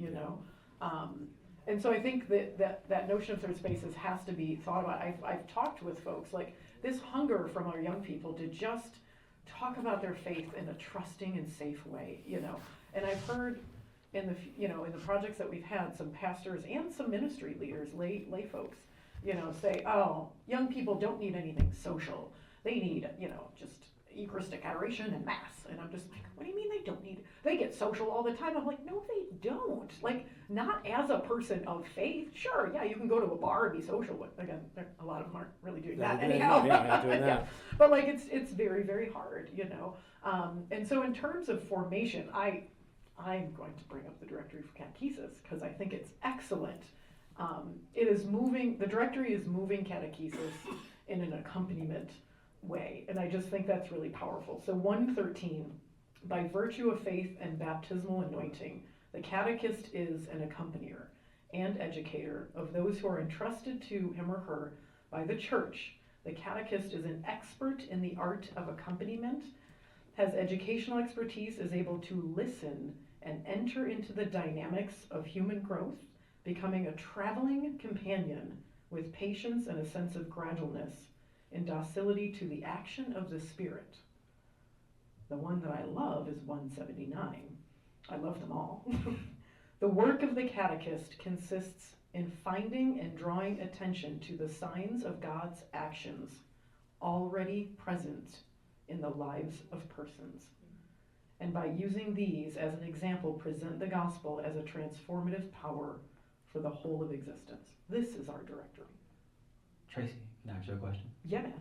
[SPEAKER 3] And so I think that notion of third spaces has to be thought about. I've talked with folks like this hunger from our young people to just talk about their faith in a trusting and safe way, and I've heard in the projects that we've had, some pastors and some ministry leaders, lay folks, say, oh, young people don't need anything social. They need, just Eucharistic adoration and Mass. And I'm just like, what do you mean they don't need, they get social all the time. I'm like, no, they don't. Like, not as a person of faith. Sure, yeah, you can go to a bar and be social, but again, a lot of them aren't really doing that anyhow.
[SPEAKER 2] Yeah, not doing that.
[SPEAKER 3] Yeah. But like, it's very, very hard, And so in terms of formation, I'm going to bring up the Directory for Catechesis because I think it's excellent. The directory is moving catechesis in an accompaniment way, and I just think that's really powerful. So 113, by virtue of faith and baptismal anointing, the catechist is an accompanier and educator of those who are entrusted to him or her by the church. The catechist is an expert in the art of accompaniment, has educational expertise, is able to listen and enter into the dynamics of human growth, becoming a traveling companion with patience and a sense of gradualness in docility to the action of the Spirit. The one that I love is 179. I love them all. The work of the catechist consists in finding and drawing attention to the signs of God's actions already present in the lives of persons, and by using these as an example, present the gospel as a transformative power for the whole of existence. This is our directory.
[SPEAKER 4] Tracy, can I ask you a question?
[SPEAKER 3] Yeah, man.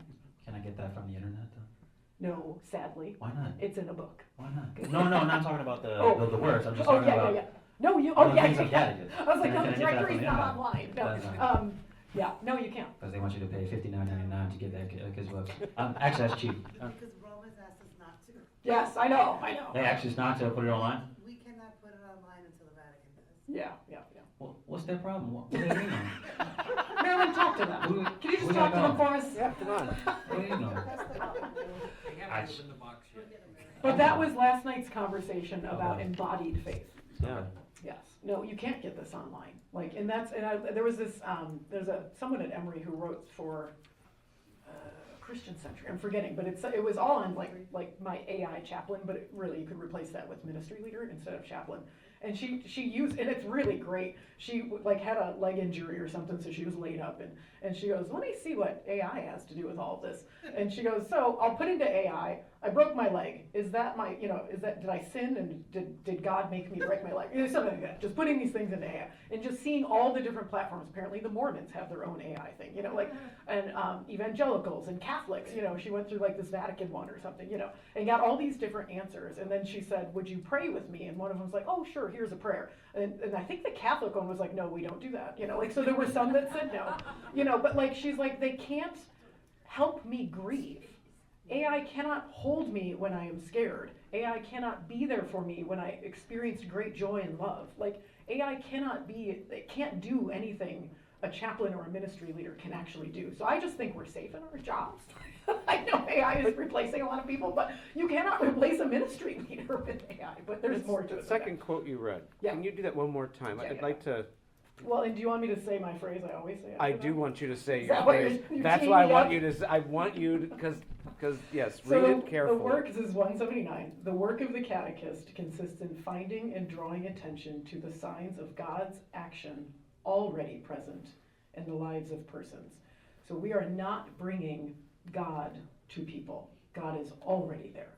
[SPEAKER 4] Can I get that from the internet though?
[SPEAKER 3] No, sadly.
[SPEAKER 4] Why not?
[SPEAKER 3] It's in a book.
[SPEAKER 4] Why not? No, I'm not talking about the
[SPEAKER 3] Oh.
[SPEAKER 4] the words. I'm just
[SPEAKER 3] Oh,
[SPEAKER 4] talking
[SPEAKER 3] yeah,
[SPEAKER 4] about
[SPEAKER 3] yeah. No, you,
[SPEAKER 4] all
[SPEAKER 3] oh,
[SPEAKER 4] the
[SPEAKER 3] yeah,
[SPEAKER 4] things
[SPEAKER 3] yeah,
[SPEAKER 4] I've
[SPEAKER 3] yeah.
[SPEAKER 4] gathered.
[SPEAKER 3] I was like,
[SPEAKER 4] Can I-
[SPEAKER 3] no,
[SPEAKER 4] can
[SPEAKER 3] the
[SPEAKER 4] I get that
[SPEAKER 3] directory's
[SPEAKER 4] from the
[SPEAKER 3] not
[SPEAKER 4] internet?
[SPEAKER 3] online.
[SPEAKER 4] That's
[SPEAKER 3] No,
[SPEAKER 4] fine.
[SPEAKER 3] yeah, no, you can't.
[SPEAKER 4] Because they want you to pay $59.99 to get that kids book. Actually, that's cheap.
[SPEAKER 5] Because Romans asked us not to.
[SPEAKER 3] Yes, I know.
[SPEAKER 4] They actually it's not to put it online.
[SPEAKER 5] We cannot put it online until the Vatican does.
[SPEAKER 3] Yeah.
[SPEAKER 4] Well, what's their problem? What do they mean?
[SPEAKER 3] Marilyn, talk to them.
[SPEAKER 4] Who-
[SPEAKER 3] Can you just
[SPEAKER 4] who
[SPEAKER 3] talk to
[SPEAKER 4] got
[SPEAKER 3] them for us?
[SPEAKER 2] Yeah, come on.
[SPEAKER 4] What do you know?
[SPEAKER 1] They haven't opened the box yet.
[SPEAKER 3] But that was last night's conversation about
[SPEAKER 4] Okay.
[SPEAKER 3] embodied faith.
[SPEAKER 2] Yeah.
[SPEAKER 3] Yes. No, you can't get this online. Like, and there was this, there's someone at Emory who wrote for Christian Century. I'm forgetting, but it was all on like my AI chaplain, but really you could replace that with ministry leader instead of chaplain. And she used, and it's really great. She like had a leg injury or something, so she was laid up, and she goes, let me see what AI has to do with all of this. And she goes, so I'll put into AI, I broke my leg. Is that my, did I sin and did God make me break my leg? Something like that. Just putting these things into AI and just seeing all the different platforms. Apparently the Mormons have their own AI thing, and evangelicals and Catholics, she went through like this Vatican one or something, and got all these different answers. And then she said, would you pray with me? And one of them was like, oh, sure, here's a prayer. And I think the Catholic one was like, no, we don't do that, so there were some that said no, but like, she's like, they can't help me grieve. AI cannot hold me when I am scared. AI cannot be there for me when I experienced great joy and love. Like, AI it can't do anything a chaplain or a ministry leader can actually do. So I just think we're safe in our jobs. I know AI is replacing a lot of people, but you cannot replace a ministry leader with AI, but there's more to it.
[SPEAKER 2] The second quote you read,
[SPEAKER 3] Yeah.
[SPEAKER 2] can you do that one more time?
[SPEAKER 3] Yeah,
[SPEAKER 2] I'd
[SPEAKER 3] yeah.
[SPEAKER 2] like to,
[SPEAKER 3] Well, and do you want me to say my phrase I always say?
[SPEAKER 2] I
[SPEAKER 3] after
[SPEAKER 2] do
[SPEAKER 3] that?
[SPEAKER 2] want you to say
[SPEAKER 3] Is
[SPEAKER 2] your
[SPEAKER 3] that what
[SPEAKER 2] phrase.
[SPEAKER 3] you're
[SPEAKER 2] That's
[SPEAKER 3] teeing
[SPEAKER 2] why I
[SPEAKER 3] me
[SPEAKER 2] want
[SPEAKER 3] up?
[SPEAKER 2] you to, I want you to, because, yes,
[SPEAKER 3] So
[SPEAKER 2] read it carefully.
[SPEAKER 3] the work, this is 179. The work of the catechist consists in finding and drawing attention to the signs of God's action already present in the lives of persons. So we are not bringing God to people. God is already there.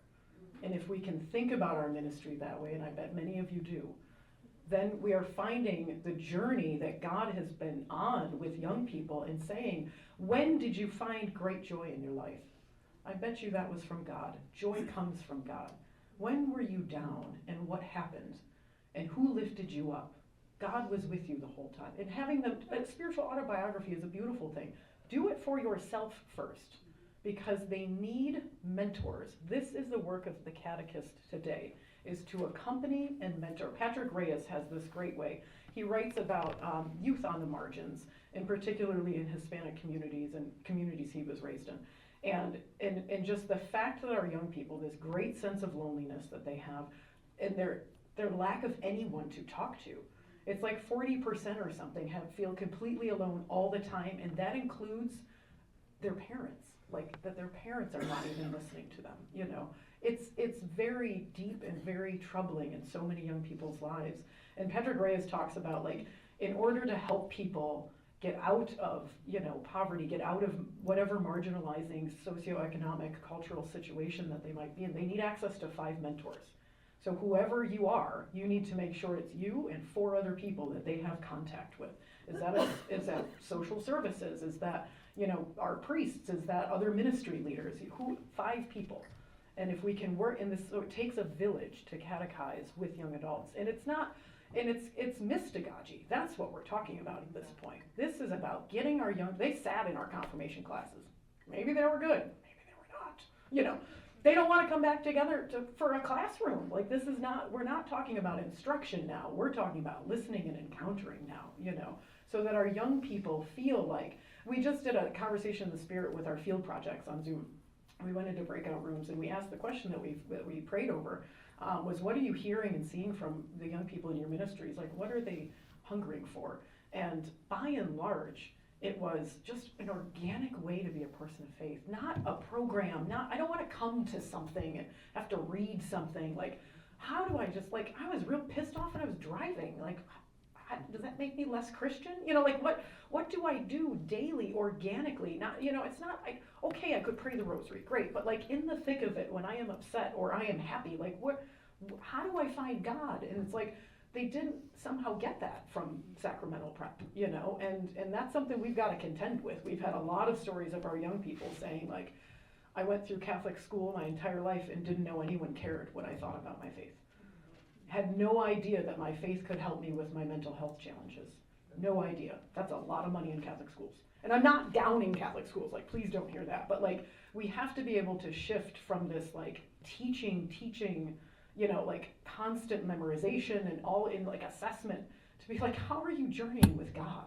[SPEAKER 3] And if we can think about our ministry that way, and I bet many of you do, then we are finding the journey that God has been on with young people and saying, when did you find great joy in your life? I bet you that was from God. Joy comes from God. When were you down and what happened? And who lifted you up? God was with you the whole time. And having a spiritual autobiography is a beautiful thing. Do it for yourself first, because they need mentors. This is the work of the catechist today, is to accompany and mentor. Patrick Reyes has this great way. He writes about youth on the margins, and particularly in Hispanic communities and communities he was raised in. And just the fact that our young people, this great sense of loneliness that they have, and their lack of anyone to talk to. It's like 40% or something feel completely alone all the time, and that includes their parents. Like, that their parents are not even listening to them, It's very deep and very troubling in so many young people's lives. And Patrick Reyes talks about, like, in order to help people get out of, poverty, get out of whatever marginalizing socioeconomic, cultural situation that they might be in, they need access to 5 mentors. So whoever you are, you need to make sure it's you and 4 other people that they have contact with. Is that social services? Is that, our priests? Is that other ministry leaders? 5 people. And if we can work in this, so it takes a village to catechize with young adults. And it's not, and it's mystagogy. That's what we're talking about at this point. This is about getting our they sat in our confirmation classes. Maybe they were good, maybe they were not. They don't want to come back together for a classroom. Like, this is not, we're not talking about instruction now. We're talking about listening and encountering now, so that our young people feel like, we just did a conversation in the spirit with our field projects on Zoom. We went into breakout rooms and we asked the question that we prayed over, was what are you hearing and seeing from the young people in your ministries? Like, what are they hungering for? And by and large, it was just an organic way to be a person of faith, not a program. I don't want to come to something and have to read something. Like, how do I just, like, I was real pissed off when I was driving. Like, does that make me less Christian? Like, what do I do daily, organically? Not, it's not, okay, I could pray the rosary, great, but like in the thick of it, when I am upset or I am happy, like, how do I find God? And it's like, they didn't somehow get that from sacramental prep, you know, and that's something we've got to contend with. We've had a lot of stories of our young people saying, like, I went through Catholic school my entire life and didn't know anyone cared what I thought about my faith. Had no idea that my faith could help me with my mental health challenges. No idea. That's a lot of money in Catholic schools. And I'm not downing Catholic schools, like, please don't hear that. But like, we have to be able to shift from this like teaching, you know, like constant memorization and all in like assessment to be like, how are you journeying with God?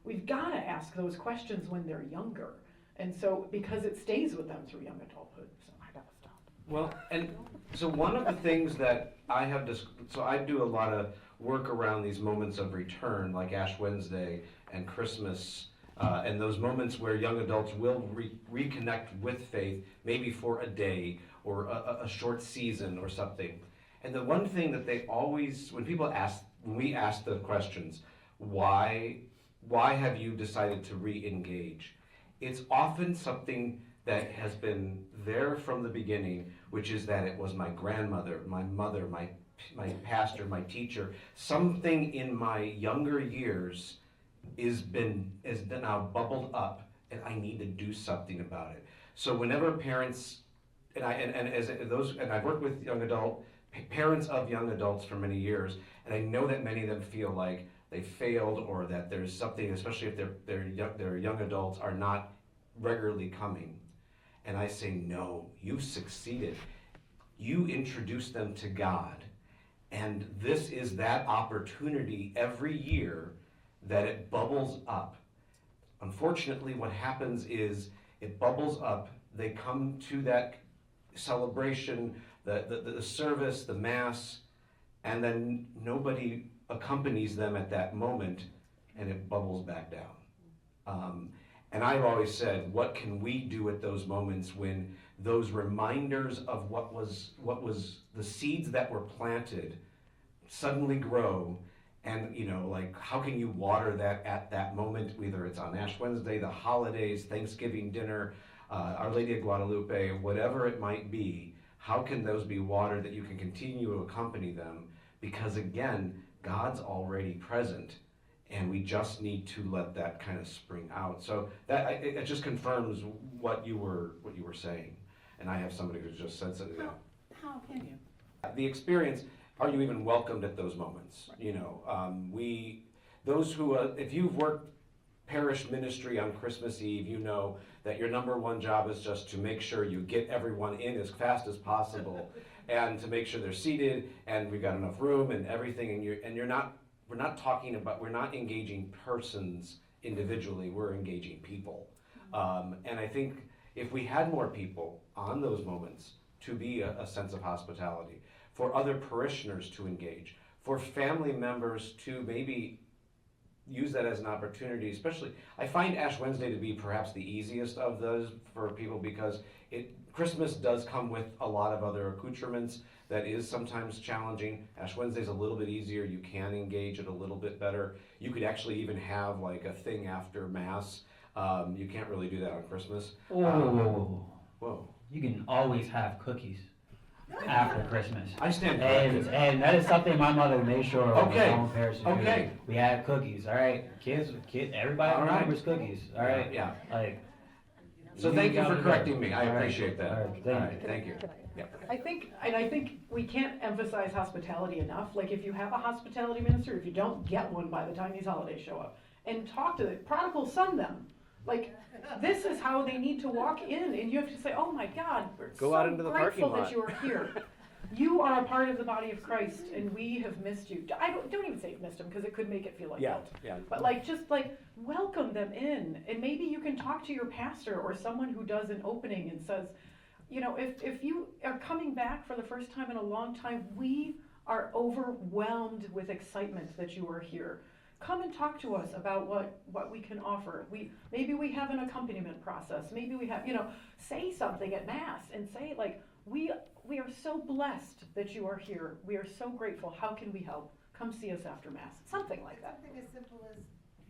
[SPEAKER 3] We've got to ask those questions when they're younger. And so, because it stays with them through young adulthood. So I gotta stop.
[SPEAKER 2] Well, and so one of the things that I have, so I do a lot of work around these moments of return, like Ash Wednesday and Christmas, and those moments where young adults will reconnect with faith, maybe for a day or a short season or something. And the one thing that they always, when we ask the questions, why have you decided to re-engage? It's often something that has been there from the beginning, which is that it was my grandmother, my mother, my pastor, my teacher. Something in my younger years has now bubbled up, and I need to do something about it. So whenever parents, and I've worked with parents of young adults for many years, and I know that many of them feel like they failed, or that there's something, especially if their young adults are not regularly coming. And I say, no, you've succeeded. You introduce them to God. And this is that opportunity every year that it bubbles up. Unfortunately, what happens is it bubbles up, they come to that celebration, the service, the mass, and then nobody accompanies them at that moment, and it bubbles back down. And I've always said, what can we do at those moments when those reminders of what was the seeds that were planted suddenly grow, and you know, like, how can you water that at that moment, whether it's on Ash Wednesday, the holidays, Thanksgiving dinner, Our Lady of Guadalupe, whatever it might be, how can those be watered that you can continue to accompany them? Because again, God's already present, and we just need to let that kind of spring out. So that it just confirms what you were saying. And I have somebody who's just said something.
[SPEAKER 3] How can you?
[SPEAKER 2] The experience. Are you even welcomed at those moments? You know, those who, if you've worked parish ministry on Christmas Eve, you know that your number one job is just to make sure you get everyone in as fast as possible, and to make sure they're seated and we've got enough room and everything. And we're not engaging persons individually. We're engaging people. And I think if we had more people on those moments to be a sense of hospitality, for other parishioners to engage, for family members to maybe use that as an opportunity, especially, I find Ash Wednesday to be perhaps the easiest of those for people, because Christmas does come with a lot of other accoutrements that is sometimes challenging. Ash Wednesday's a little bit easier, you can engage it a little bit better. You could actually even have like a thing after Mass. You can't really do that on Christmas.
[SPEAKER 4] Whoa. You can always have cookies after Christmas.
[SPEAKER 2] I stand corrected.
[SPEAKER 4] And that is something my mother made sure of.
[SPEAKER 2] Okay.
[SPEAKER 4] My own parish to do.
[SPEAKER 2] Okay.
[SPEAKER 4] We had cookies, all right? Kids, everybody
[SPEAKER 2] All right.
[SPEAKER 4] remembers cookies, all right?
[SPEAKER 2] Yeah.
[SPEAKER 4] Like.
[SPEAKER 2] So thank you for correcting me. I
[SPEAKER 4] All right.
[SPEAKER 2] appreciate that.
[SPEAKER 4] All right.
[SPEAKER 2] Thank you.
[SPEAKER 3] I think we can't emphasize hospitality enough. Like, if you have a hospitality minister, if you don't get one by the time these holidays show up, and talk to the prodigal son them. Like, this is how they need to walk in, and you have to say, oh my God, we're
[SPEAKER 2] Go out into the
[SPEAKER 3] grateful
[SPEAKER 2] parking lot.
[SPEAKER 3] that you are here. You are a part of the body of Christ, and we have missed you. Don't even say you've missed them, because it could make it feel like guilt.
[SPEAKER 2] Yeah.
[SPEAKER 3] But like, just like, welcome them in, and maybe you can talk to your pastor or someone who does an opening and says, you know, if you are coming back for the first time in a long time, we are overwhelmed with excitement that you are here. Come and talk to us about what we can offer. Maybe we have an accompaniment process. Maybe we have, you know, say something at Mass and say, like, we are so blessed that you are here. We are so grateful. How can we help? Come see us after Mass. Something like that.
[SPEAKER 7] Something as simple as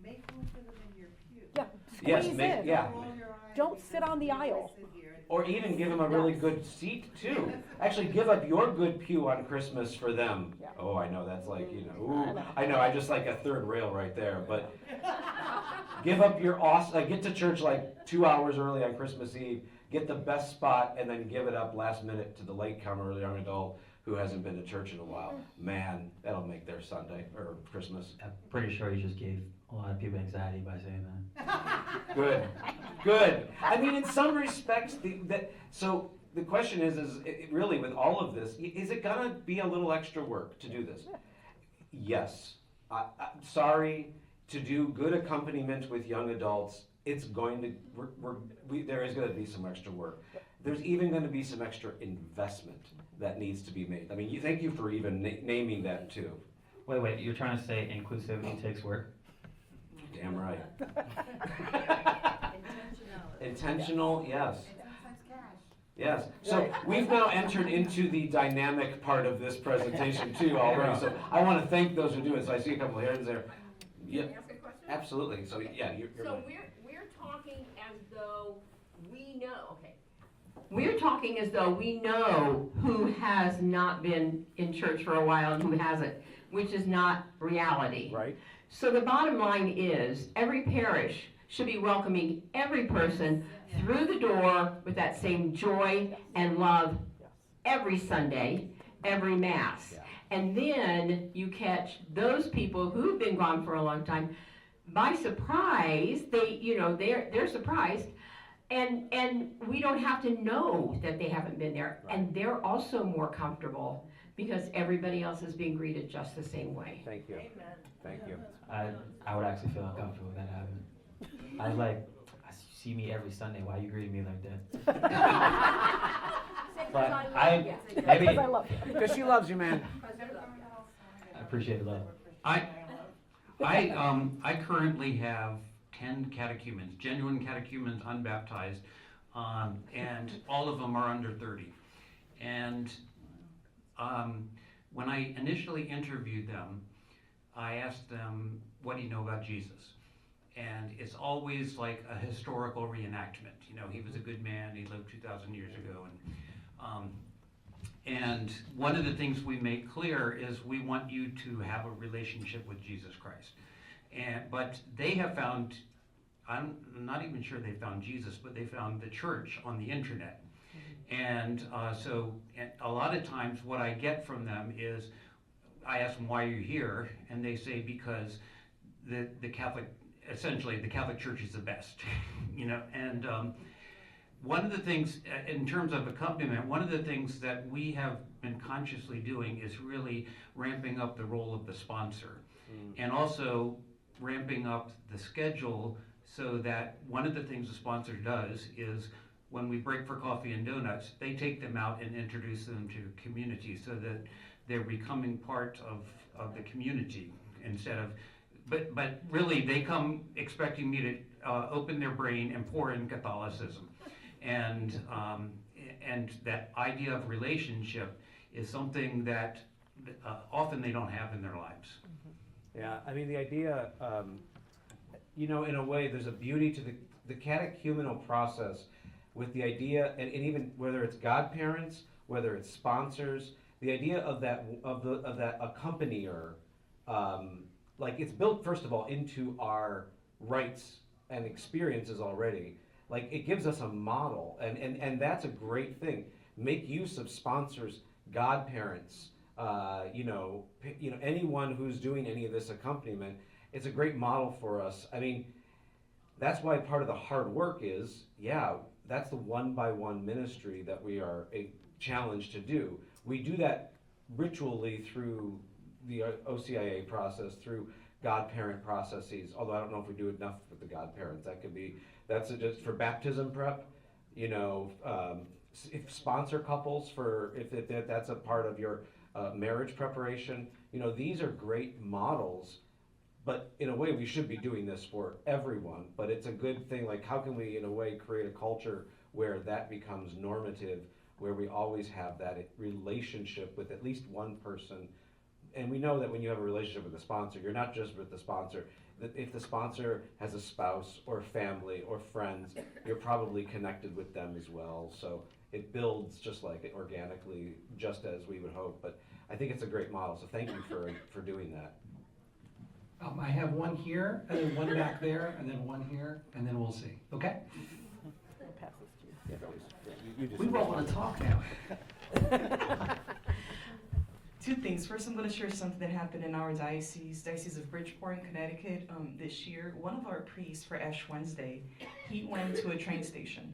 [SPEAKER 7] make room for them in your pew.
[SPEAKER 3] Yeah.
[SPEAKER 2] Yes,
[SPEAKER 3] Squeeze
[SPEAKER 2] make-
[SPEAKER 3] in.
[SPEAKER 2] yeah.
[SPEAKER 7] Roll your eyes
[SPEAKER 3] don't sit on the aisle.
[SPEAKER 2] Or even give them a really good seat too. Actually, give up your good pew on Christmas for them.
[SPEAKER 3] Yeah.
[SPEAKER 2] Oh, I know, that's like, ooh, I know, I just like a third rail right there, but give up your awesome, get to church like 2 hours early on Christmas Eve, get the best spot, and then give it up last minute to the latecomer or the young adult who hasn't been to church in a while. Man, that'll make their Sunday or Christmas.
[SPEAKER 4] I'm pretty sure you just gave a lot of people anxiety by saying that.
[SPEAKER 2] Good, good. I mean, in some respects, so the question is really with all of this, is it gonna be a little extra work to do this? Yes. I'm sorry, to do good accompaniment with young adults, it's going to, there is gonna be some extra work. There's even gonna be some extra investment that needs to be made. I mean, thank you for even naming that too.
[SPEAKER 4] Wait, you're trying to say inclusivity takes work?
[SPEAKER 2] Damn right. Intentional, yes. Yes. So we've now entered into the dynamic part of this presentation too already. So I want to thank those who do it. So I see a couple of hands there. Yeah, absolutely. So yeah, you're
[SPEAKER 7] So
[SPEAKER 2] right.
[SPEAKER 7] we're talking as though we know, okay. We're talking as though we know who has not been in church for a while and who hasn't, which is not reality.
[SPEAKER 2] Right.
[SPEAKER 7] So the bottom line is, every parish should be welcoming every person through the door with that same joy and love every Sunday, every Mass. And then you catch those people who've been gone for a long time by surprise. They're surprised, and we don't have to know that they haven't been there.
[SPEAKER 2] Right.
[SPEAKER 7] And they're also more comfortable because everybody else is being greeted just the same way.
[SPEAKER 2] Thank you. Thank you.
[SPEAKER 4] I would actually feel uncomfortable with that happening. I was like, you see me every Sunday, why are you greeting me like that? But maybe,
[SPEAKER 3] Because I love you.
[SPEAKER 2] Because she loves you, man.
[SPEAKER 4] I appreciate the love.
[SPEAKER 8] I currently have 10 catechumens, genuine catechumens, unbaptized, and all of them are under 30. And when I initially interviewed them, I asked them, what do you know about Jesus? And it's always like a historical reenactment. He was a good man, he lived 2,000 years ago. And one of the things we make clear is we want you to have a relationship with Jesus Christ. But they have found, I'm not even sure they found Jesus, but they found the church on the internet. And so a lot of times what I get from them is, I ask them, why are you here? And they say, because the Catholic Church is the best, and one of the things, in terms of accompaniment, one of the things that we have been consciously doing is really ramping up the role of the sponsor, and also ramping up the schedule so that one of the things the sponsor does is when we break for coffee and donuts, they take them out and introduce them to community so that they're becoming part of the community instead of, but really they come expecting me to open their brain and pour in Catholicism. And that idea of relationship is something that often they don't have in their lives.
[SPEAKER 2] Yeah, I mean, the idea, in a way, there's a beauty to the catechumenal process with the idea, and even whether it's godparents, whether it's sponsors, the idea of that accompanier, like it's built, first of all, into our rights and experiences already. Like it gives us a model, and that's a great thing. Make use of sponsors, godparents, anyone who's doing any of this accompaniment. It's a great model for us. I mean, that's why part of the hard work is, that's the one-by-one ministry that we are challenged to do. We do that ritually through the OCIA process, through godparent processes, although I don't know if we do enough with the godparents. That's just for baptism prep, if sponsor couples if that's a part of your marriage preparation, these are great models, but in a way we should be doing this for everyone, but it's a good thing, like how can we in a way create a culture where that becomes normative, where we always have that relationship with at least one person. And we know that when you have a relationship with a sponsor, you're not just with the sponsor, that if the sponsor has a spouse or family or friends, you're probably connected with them as well. So it builds just like it organically, just as we would hope. But I think it's a great model, so thank you for doing that.
[SPEAKER 9] I have one here, and then one back there, and then one here, and then we'll see, okay?
[SPEAKER 3] I'll pass this to you.
[SPEAKER 2] Yeah, please. Yeah, you just-
[SPEAKER 9] We all want to talk now.
[SPEAKER 10] Two things. First, I'm going to share something that happened in our Diocese of Bridgeport in Connecticut this year. One of our priests for Ash Wednesday, he went to a train station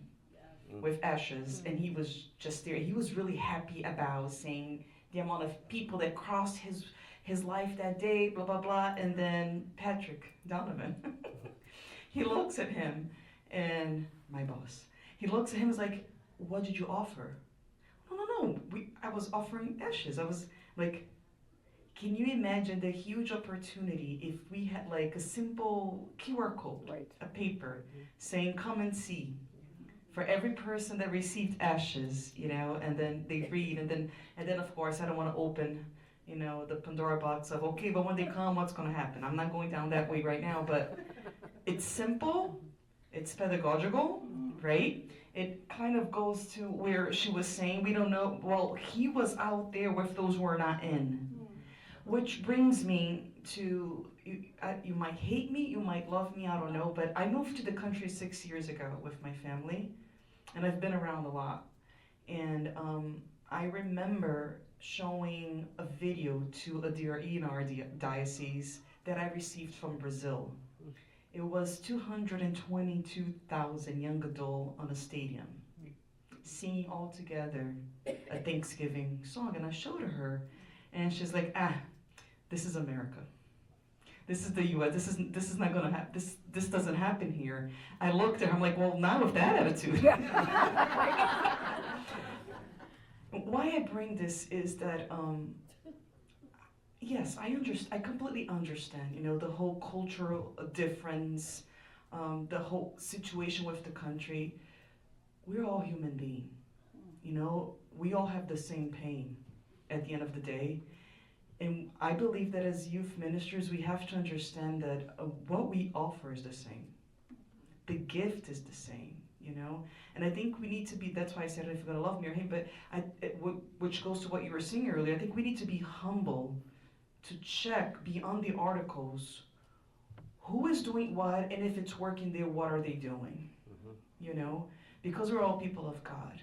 [SPEAKER 10] with ashes, and he was just there. He was really happy about saying the amount of people that crossed his life that day, blah, blah, blah. And then Patrick Donovan, he looks at him, and my boss, he looks at him and is like, what did you offer? No, I was offering ashes. I was like, can you imagine the huge opportunity if we had like a simple QR code,
[SPEAKER 3] Right.
[SPEAKER 10] a paper saying, come and see, for every person that received ashes, you know, and then they read, and then of course, I don't want to open, you know, the Pandora box of, okay, but when they come, what's going to happen? I'm not going down that way right now, but it's simple, it's pedagogical, right? It kind of goes to where she was saying, we don't know, well, he was out there with those who are not in. Which brings me to, you might hate me, you might love me, I don't know, but I moved to the country 6 years ago with my family, and I've been around a lot. And I remember showing a video to a DRE in our diocese that I received from Brazil. It was 222,000 young adults on a stadium singing all together a Thanksgiving song, and I showed her, and she's like, this is America. This is the U.S. This is not gonna happen. This doesn't happen here. I looked at her. I'm like, well, not with that attitude. Why I bring this is that yes, I completely understand. You know, the whole cultural difference, the whole situation with the country. We're all human beings. You know, we all have the same pain at the end of the day. And I believe that as youth ministers, we have to understand that what we offer is the same. The gift is the same, you know? And I think we need to be, that's why I said, if you're gonna love me or hate, but which goes to what you were saying earlier, I think we need to be humble to check beyond the articles, who is doing what, and if it's working there, what are they doing? You know? Because we're all people of God.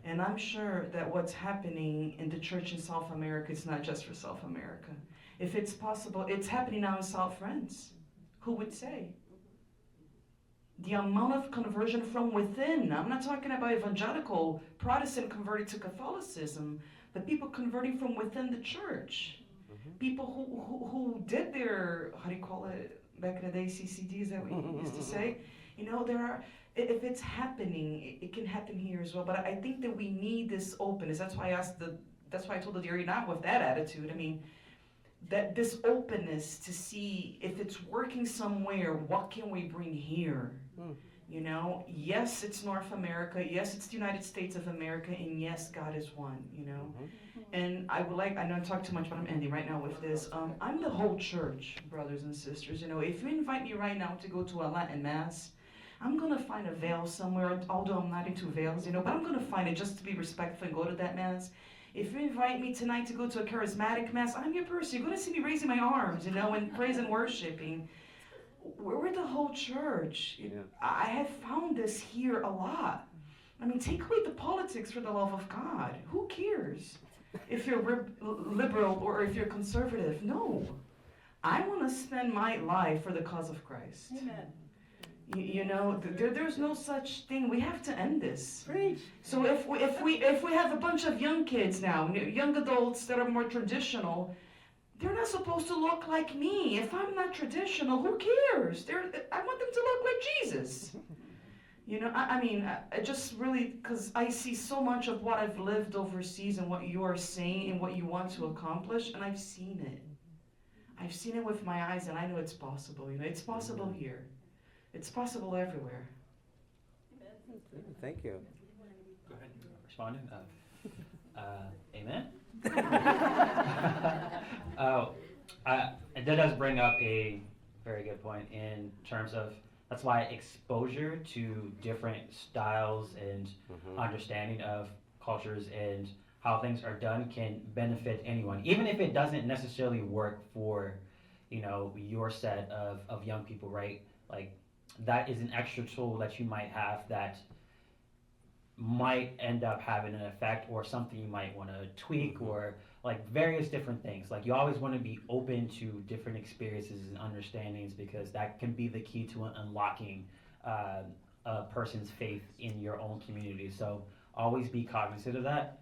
[SPEAKER 10] And I'm sure that what's happening in the church in South America is not just for South America. If it's possible, it's happening now in South France. Who would say? The amount of conversion from within. I'm not talking about evangelical, Protestant converting to Catholicism, but people converting from within the church. People who did their, how do you call it, back in the day, CCD, is that what you used to say? You know, there are, if it's happening, it can happen here as well. But I think that we need this openness. That's why that's why I told the DRE not with that attitude. I mean, that this openness to see if it's working somewhere, what can we bring here? You know, yes, it's North America. Yes, it's the United States of America. And yes, God is one, you know. And I would like, I know I talk too much, but I'm ending right now with this. I'm the whole church, brothers and sisters. You know, if you invite me right now to go to a Latin Mass, I'm going to find a veil somewhere, although I'm not into veils, you know, but I'm going to find it just to be respectful and go to that Mass. If you invite me tonight to go to a charismatic Mass, I'm your person. You're going to see me raising my arms, you know, and praise and worshiping. We're the whole church. Yeah. I have found this here a lot. I mean, take away the politics for the love of God. Who cares if you're liberal or if you're conservative? No. I want to spend my life for the cause of Christ.
[SPEAKER 3] Amen.
[SPEAKER 10] You know, there's no such thing. We have to end this.
[SPEAKER 3] Preach.
[SPEAKER 10] So if we have a bunch of young kids now, young adults that are more traditional, they're not supposed to look like me. If I'm not traditional, who cares? I want them to look like Jesus. You know, I mean, I just really, because I see so much of what I've lived overseas and what you are saying and what you want to accomplish, and I've seen it. I've seen it with my eyes, and I know it's possible. You know, it's possible here. It's possible everywhere.
[SPEAKER 2] Thank you.
[SPEAKER 4] Go ahead. Responding? Amen? That does bring up a Very good point in terms of, that's why exposure to different styles and understanding of cultures and how things are done can benefit anyone, even if it doesn't necessarily work for, you know, your set of young people, right? Like, that is an extra tool that you might have that might end up having an effect, or something you might want to tweak, or like various different things. Like, you always want to be open to different experiences and understandings, because that can be the key to unlocking a person's faith in your own community. So always be cognizant of that.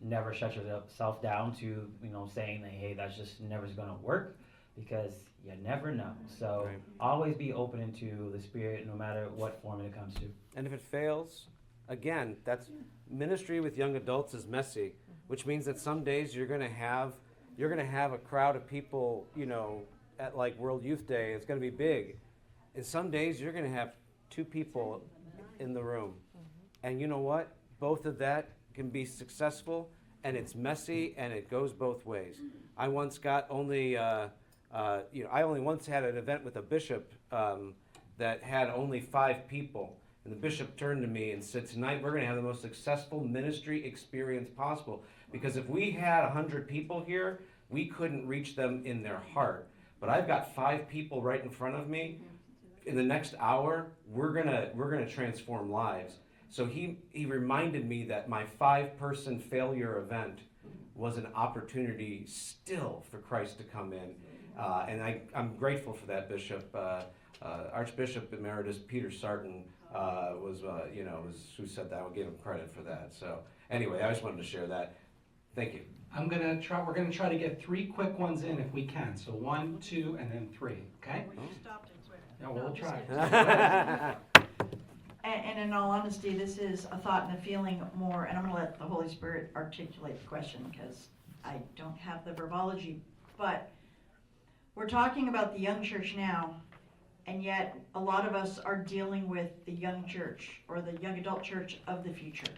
[SPEAKER 4] Never shut yourself down to, you know, saying that, hey, that's just never going to work, because you never know. So
[SPEAKER 2] Right.
[SPEAKER 4] always be open into the Spirit, no matter what form it comes to.
[SPEAKER 2] And if it fails, again, that's ministry with young adults is messy, which means that some days you're going to have a crowd of people, you know, at like World Youth Day. It's going to be big, and some days you're going to have 2 people in the room, and you know what? Both of that can be successful, and it's messy, and it goes both ways. I once got only, I only once had an event with a bishop that had only 5 people. And the bishop turned to me and said, tonight we're going to have the most successful ministry experience possible. Because if we had 100 people here, we couldn't reach them in their heart. But I've got 5 people right in front of me. In the next hour, we're gonna transform lives. So he reminded me that my 5-person failure event was an opportunity still for Christ to come in. And I'm grateful for that, Bishop. Archbishop Emeritus Peter Sarton was who said that. I gave him credit for that. So anyway, I just wanted to share that. Thank you.
[SPEAKER 9] We're gonna try to get 3 quick ones in if we can. So 1, 2, and then 3, okay?
[SPEAKER 11] Well, you stopped it quick.
[SPEAKER 9] Yeah, we'll try.
[SPEAKER 11] And in all honesty, this is a thought and a feeling more, and I'm gonna let the Holy Spirit articulate the question, because I don't have the verbology, but we're talking about the young church now, and yet a lot of us are dealing with the young church, or the young adult church of the future.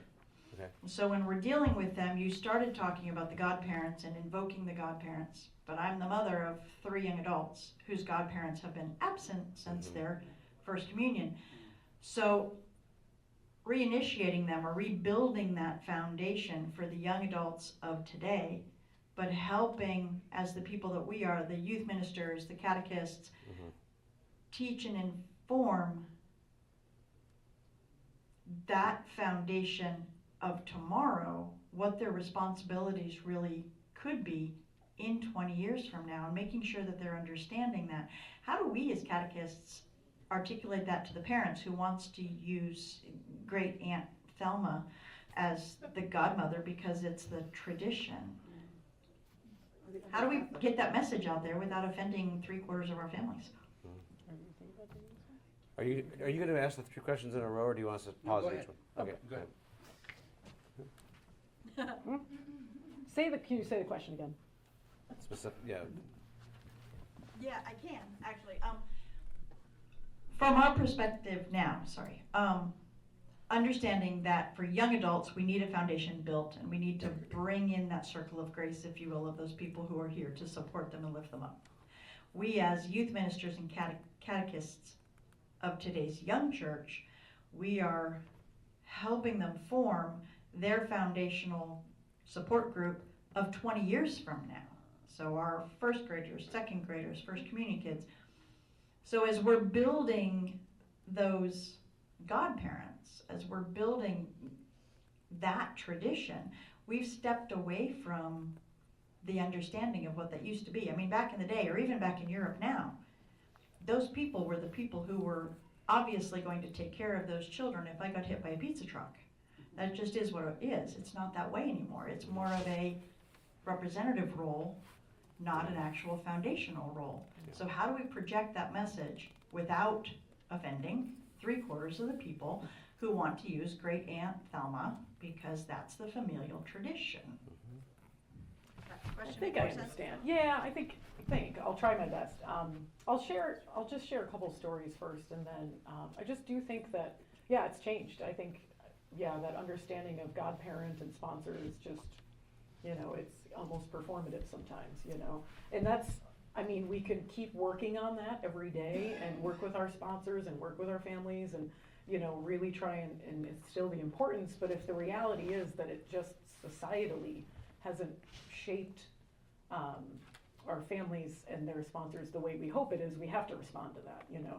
[SPEAKER 2] Okay.
[SPEAKER 11] So when we're dealing with them, you started talking about the godparents and invoking the godparents, but I'm the mother of 3 young adults whose godparents have been absent since their first communion. So reinitiating them, or rebuilding that foundation for the young adults of today, but helping, as the people that we are, the youth ministers, the catechists, teach and inform that foundation of tomorrow, what their responsibilities really could be in 20 years from now, and making sure that they're understanding that. How do we as catechists articulate that to the parents who wants to use great Aunt Thelma as the godmother because it's the tradition? How do we get that message out there without offending 3/4 of our families?
[SPEAKER 2] Are you going to ask the 3 questions in a row, or do you want us to pause each one? Okay.
[SPEAKER 9] Go ahead.
[SPEAKER 3] Can you say the question again?
[SPEAKER 2] Specific, yeah.
[SPEAKER 11] Yeah, I can, actually. From our perspective now, understanding that for young adults, we need a foundation built, and we need to bring in that circle of grace, if you will, of those people who are here to support them and lift them up. We as youth ministers and catechists of today's young church, we are helping them form their foundational support group of 20 years from now. So our 1st graders, 2nd graders, first communion kids. So as we're building those godparents, as we're building that tradition, we've stepped away from the understanding of what that used to be. I mean, back in the day, or even back in Europe now, those people were the people who were obviously going to take care of those children if I got hit by a pizza truck. That just is what it is. It's not that way anymore. It's more of a representative role, not an actual foundational role. So how do we project that message without offending 3/4 of the people who want to use great Aunt Thelma, because that's the familial tradition?
[SPEAKER 3] I think I understand. Yeah, I think. I'll try my best. I'll just share a couple stories first, and then I just do think that, yeah, it's changed. I think, yeah, that understanding of godparent and sponsor is just, it's almost performative sometimes, and that's, I mean, we could keep working on that every day and work with our sponsors and work with our families and, you know, really try and instill the importance. But if the reality is that it just societally hasn't shaped our families and their sponsors the way we hope it is, we have to respond to that, you know.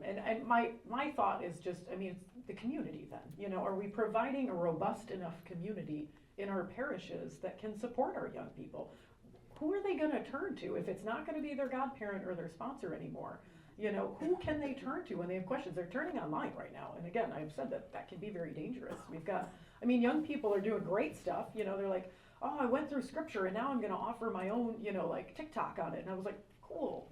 [SPEAKER 3] And my thought is just, I mean, it's the community then, you know, are we providing a robust enough community in our parishes that can support our young people? Who are they gonna turn to if it's not gonna be their godparent or their sponsor anymore? You know, who can they turn to when they have questions? They're turning online right now. And again, I've said that can be very dangerous. We've got, I mean, young people are doing great stuff, you know, they're like, oh, I went through scripture and now I'm gonna offer my own, you know, like TikTok on it. And I was like, cool.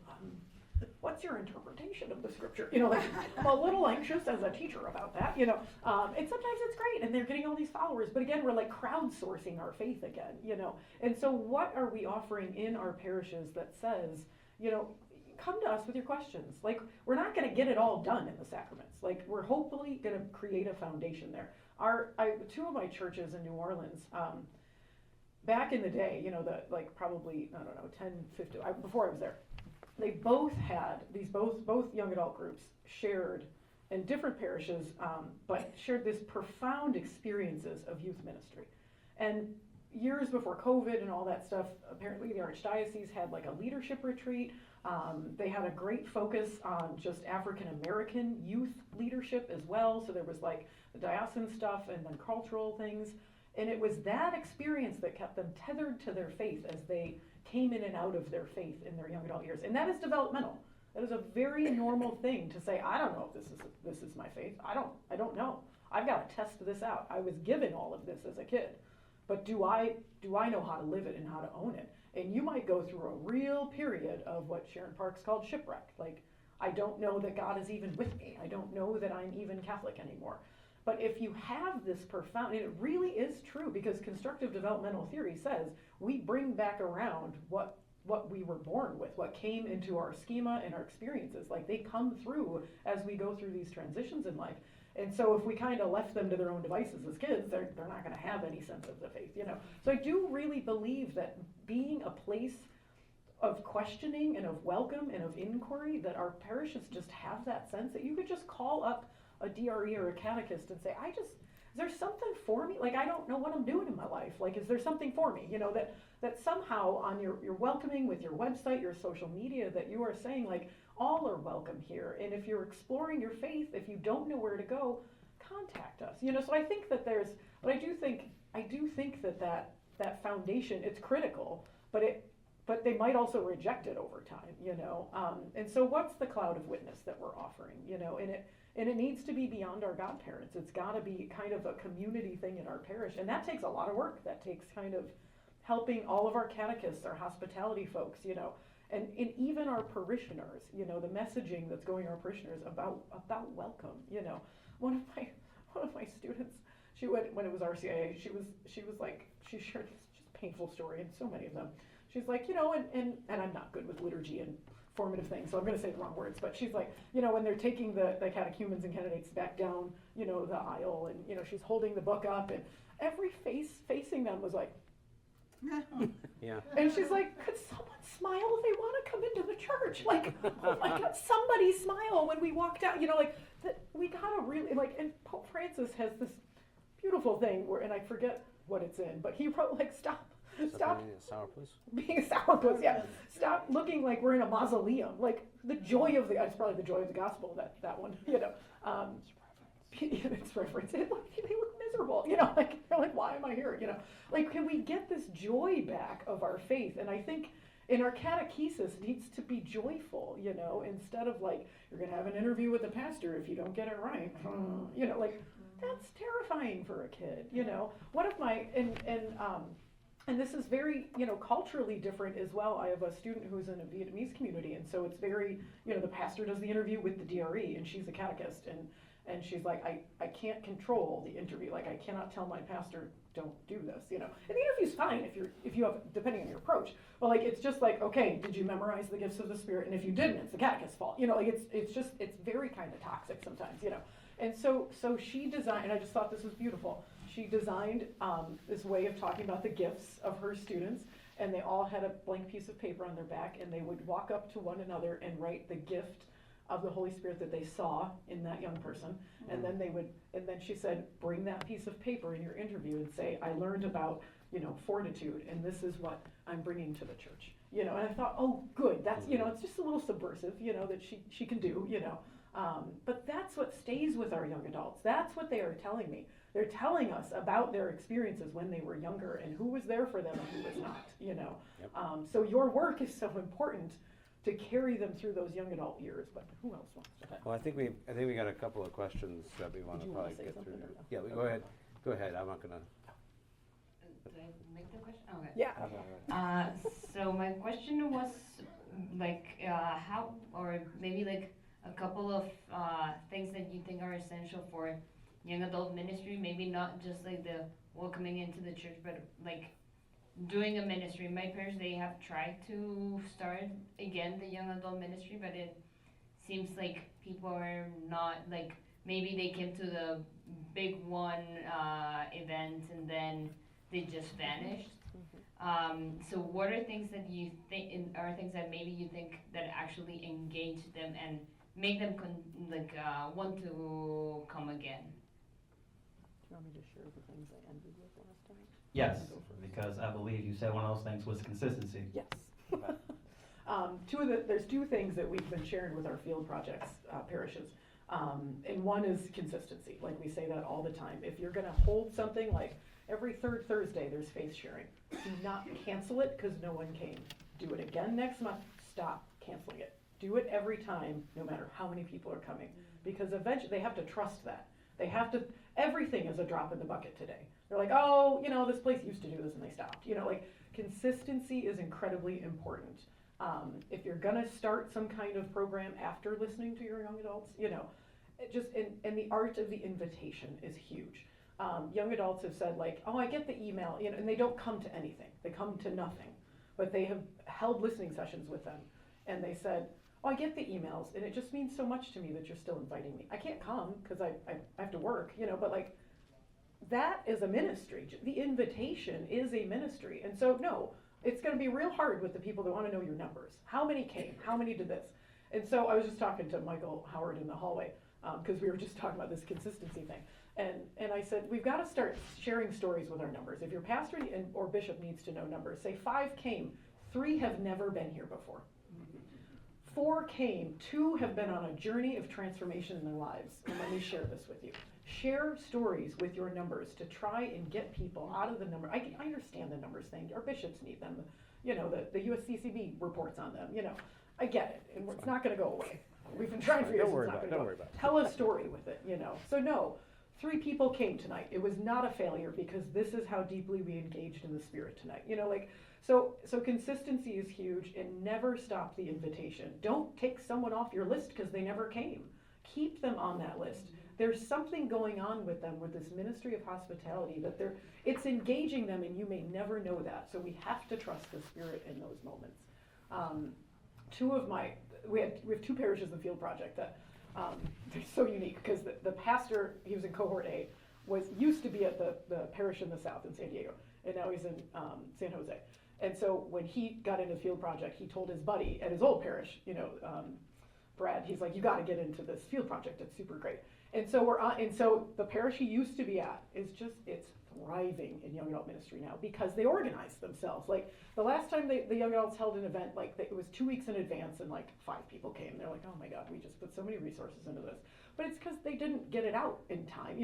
[SPEAKER 3] What's your interpretation of the scripture? You know, like, I'm a little anxious as a teacher about that, you know. And sometimes it's great, and they're getting all these followers. But again, we're like crowdsourcing our faith again, you know. And so what are we offering in our parishes that says, you know, come to us with your questions. Like, we're not going to get it all done in the sacraments. Like, we're hopefully going to create a foundation there. Two of my churches in New Orleans, back in the day, you know, probably, I don't know, 10, 15, before I was there, they both had both young adult groups shared in different parishes, but shared this profound experiences of youth ministry. And years before COVID and all that stuff, apparently the Archdiocese had like a leadership retreat. They had a great focus on just African American youth leadership as well. So there was like the diocesan stuff and then cultural things. And it was that experience that kept them tethered to their faith as they came in and out of their faith in their young adult years. And that is developmental. That is a very normal thing to say, I don't know if this is my faith. I don't know. I've got to test this out. I was given all of this as a kid. But do I know how to live it and how to own it? And you might go through a real period of what Sharon Parks called shipwreck. Like, I don't know that God is even with me. I don't know that I'm even Catholic anymore. But if you have this profound, and it really is true, because constructive developmental theory says we bring back around what we were born with, what came into our schema and our experiences. Like, they come through as we go through these transitions in life. And so if we kind of left them to their own devices as kids, they're not going to have any sense of the faith, you know. So I do really believe that being a place of questioning and of welcome and of inquiry, that our parishes just have that sense that you could just call up a DRE or a catechist and say, is there something for me? Like, I don't know what I'm doing in my life. Like, is there something for me? You know, that somehow on your welcoming with your website, your social media, that you are saying, like, all are welcome here. And if you're exploring your faith, if you don't know where to go, contact us. You know, so I think that but I do think that foundation, it's critical, but they might also reject it over time, you know. And so what's the cloud of witness that we're offering, you know, and it needs to be beyond our godparents. It's got to be kind of a community thing in our parish. And that takes a lot of work. That takes kind of helping all of our catechists, our hospitality folks, you know, and even our parishioners, you know, the messaging that's going to our parishioners about welcome, you know. One of my students, she went, when it was RCIA, she was like, she shared this just painful story, and so many of them. She's like, you know, and I'm not good with liturgy and formative things, so I'm going to say the wrong words, but she's like, you know, when they're taking the catechumens and candidates back down, you know, the aisle, and, you know, she's holding the book up, and every face facing them was like,
[SPEAKER 2] Yeah.
[SPEAKER 3] and she's like, could someone smile if they want to come into the church? Like, oh my God, somebody smile when we walked out, you know, like, we gotta really, like, and Pope Francis has this beautiful thing where, and I forget what it's in, but he wrote, like, stop being a sourpuss, yeah. Stop looking like we're in a mausoleum. Like, the joy of it's probably the joy of the gospel, that one, you know. It's reference. They look miserable, you know, like, they're like, why am I here, you know? Like, can we get this joy back of our faith? And I think in our catechesis needs to be joyful, you know, instead of like, you're going to have an interview with the pastor if you don't get it right, you know, like, that's terrifying for a kid, you know. One of my, and this is very, you know, culturally different as well. I have a student who's in a Vietnamese community, and so it's very, you know, the pastor does the interview with the DRE, and she's a catechist, and she's like, I can't control the interview. Like, I cannot tell my pastor, don't do this, you know. And the interview's fine if you have, depending on your approach. But like, it's just like, okay, did you memorize the gifts of the Spirit? And if you didn't, it's the catechist's fault. You know, like, it's very kind of toxic sometimes, you know. And so she designed, and I just thought this was beautiful. She designed this way of talking about the gifts of her students, and they all had a blank piece of paper on their back, and they would walk up to one another and write the gift of the Holy Spirit that they saw in that young person, and then she said, bring that piece of paper in your interview and say, I learned about, fortitude, and this is what I'm bringing to the church. And I thought, oh, good, that's, it's just a little subversive, that she can do, but that's what stays with our young adults. That's what they are telling me. They're telling us about their experiences when they were younger and who was there for them and who was not,
[SPEAKER 2] Yep.
[SPEAKER 3] So your work is so important to carry them through those young adult years, but who else wants to?
[SPEAKER 2] Well, I think we got a couple of questions that we want
[SPEAKER 3] Did
[SPEAKER 2] to
[SPEAKER 3] you wanna
[SPEAKER 2] probably
[SPEAKER 3] say
[SPEAKER 2] get through.
[SPEAKER 3] something or no?
[SPEAKER 2] Yeah, go ahead. Go ahead. I'm not gonna.
[SPEAKER 12] Did I make the question? Okay.
[SPEAKER 3] Yeah.
[SPEAKER 12] So my question was how, or maybe a couple of things that you think are essential for young adult ministry, maybe not just the welcoming into the church, but doing a ministry. My parents, they have tried to start again the young adult ministry, but it seems like people are not maybe they came to the big one event and then they just vanished. So what are things that you think are things that maybe you think that actually engage them and make them want to come again?
[SPEAKER 3] Do you want me to share the things I ended with last time?
[SPEAKER 4] Yes, because I believe you said one of those things was consistency.
[SPEAKER 3] Yes. There's two things that we've been sharing with our field projects, parishes. And one is consistency. We say that all the time. If you're gonna hold something every third Thursday, there's faith sharing. Do not cancel it because no one came. Do it again next month. Stop canceling it. Do it every time, no matter how many people are coming. Because eventually they have to trust that. They have to, everything is a drop in the bucket today. They're like, oh, this place used to do this and they stopped. Consistency is incredibly important. If you're gonna start some kind of program after listening to your young adults, and the art of the invitation is huge. Young adults have said oh, I get the email, and they don't come to anything. They come to nothing. But they have held listening sessions with them, and they said, oh, I get the emails, and it just means so much to me that you're still inviting me. I can't come because I have to work, but that is a ministry. The invitation is a ministry. And so, no, it's going to be real hard with the people that want to know your numbers. How many came? How many did this? And so I was just talking to Michael Howard in the hallway because we were just talking about this consistency thing. And I said, we've got to start sharing stories with our numbers. If your pastor or bishop needs to know numbers, say 5 came, 3 have never been here before. 4 came, 2 have been on a journey of transformation in their lives. And let me share this with you. Share stories with your numbers to try and get people out of the number. I understand the numbers thing. Our bishops need them. The USCCB reports on them. I get it. And it's not going to go away. We've been trying for years.
[SPEAKER 2] Don't worry about it.
[SPEAKER 3] Tell a story with it, So no, 3 people came tonight. It was not a failure because this is how deeply we engaged in the Spirit tonight. So consistency is huge, and never stop the invitation. Don't take someone off your list because they never came. Keep them on that list. There's something going on with them with this ministry of hospitality that it's engaging them, and you may never know that. So we have to trust the Spirit in those moments. We have 2 parishes in the field project that they're so unique because the pastor, he was in cohort A, used to be at the parish in the south in San Diego, and now he's in San Jose. And so when he got into the field project, he told his buddy at his old parish, Brad, he's like, you got to get into this field project. It's super great. And so the parish he used to be at it's thriving in young adult ministry now because they organize themselves. The last time the young adults held an event, it was 2 weeks in advance, and 5 people came. They're like, oh my God, we just put so many resources into this. But it's because they didn't get it out in time,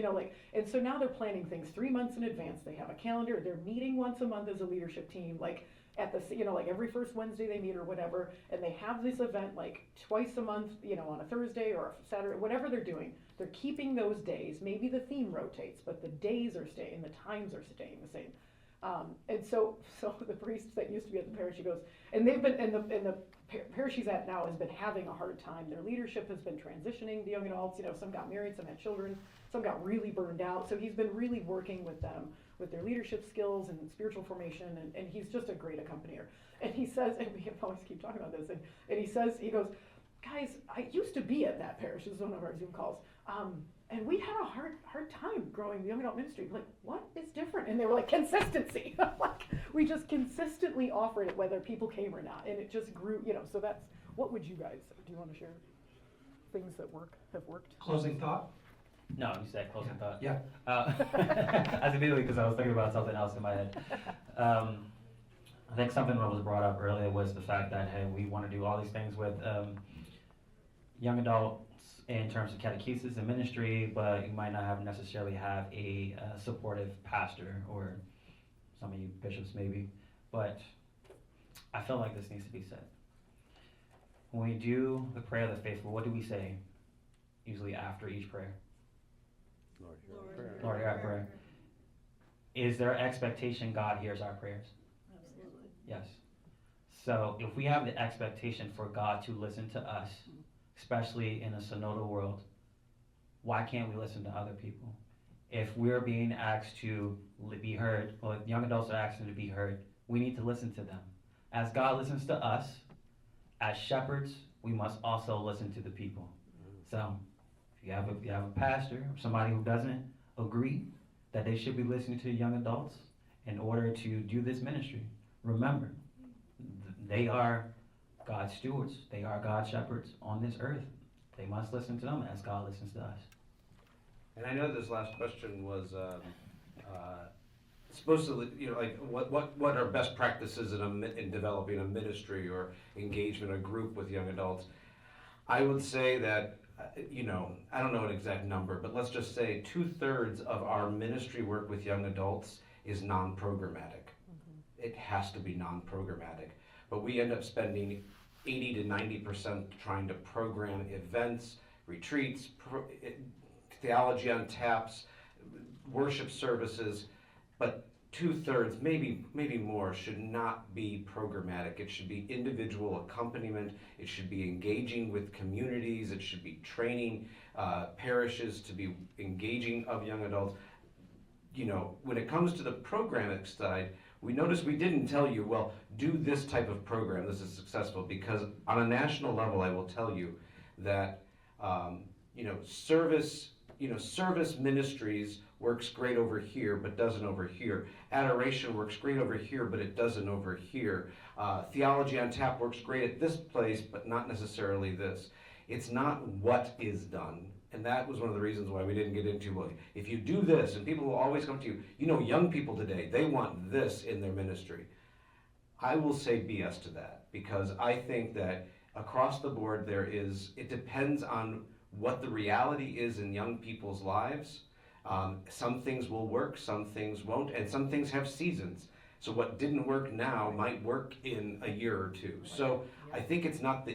[SPEAKER 3] and so now they're planning things 3 months in advance. They have a calendar. They're meeting once a month as a leadership team, at the, every first Wednesday they meet or whatever, and they have this event twice a month, on a Thursday or a Saturday, whatever they're doing. They're keeping those days. Maybe the theme rotates, but the days are staying, the times are staying the same. And so the priest that used to be at the parish, he goes, and they've been, and the parish he's at now has been having a hard time. Their leadership has been transitioning the young adults. Some got married, some had children, some got really burned out. So he's been really working with them with their leadership skills and spiritual formation, and he's just a great accompanier. And he says, and we always keep talking about this, and he goes, guys, I used to be at that parish. This is one of our Zoom calls. And we had a hard time growing the young adult ministry. Like, what is different? And they were like, consistency. Like, we just consistently offered it whether people came or not, and it just grew. So that's, what would you guys, do you want to share things that have worked?
[SPEAKER 9] Closing thought?
[SPEAKER 4] No, you said closing thought.
[SPEAKER 9] Yeah.
[SPEAKER 4] As immediately, because I was thinking about something else in my head. I think something that was brought up earlier was the fact that, hey, we want to do all these things with young adults in terms of catechesis and ministry, but you might not necessarily have a supportive pastor, or some of you bishops maybe. But I feel like this needs to be said. When we do the prayer of the faithful, what do we say usually after each prayer? Lord, hear our prayer. Is there expectation God hears our prayers?
[SPEAKER 6] Absolutely.
[SPEAKER 4] Yes. So if we have the expectation for God to listen to us, especially in a synodal world, why can't we listen to other people? If we're being asked to be heard, or if young adults are asking to be heard, we need to listen to them. As God listens to us, as shepherds, we must also listen to the people. So if you have a pastor or somebody who doesn't agree that they should be listening to young adults in order to do this ministry, remember, they are God's stewards. They are God's shepherds on this earth. They must listen to them as God listens to us.
[SPEAKER 2] And I know this last question was supposed to, like what are best practices in developing a ministry or engagement, a group with young adults? I would say that, I don't know an exact number, but let's just say 2/3 of our ministry work with young adults is non-programmatic. It has to be non-programmatic. But we end up spending 80 to 90% trying to program events, retreats, theology on taps, worship services, but 2/3, maybe more, should not be programmatic. It should be individual accompaniment. It should be engaging with communities. It should be training parishes to be engaging of young adults. When it comes to the programmatic side, we noticed we didn't tell you, well, do this type of program, this is successful, because on a national level, I will tell you that, service ministries works great over here, but doesn't over here. Adoration works great over here, but it doesn't over here. Theology on tap works great at this place, but not necessarily this. It's not what is done. And that was one of the reasons why we didn't get into, well, if you do this, and people will always come to you, young people today, they want this in their ministry. I will say BS to that, because I think that across the board it depends on what the reality is in young people's lives. Some things will work, some things won't, and some things have seasons. So what didn't work now might work in a year or two. So I think it's not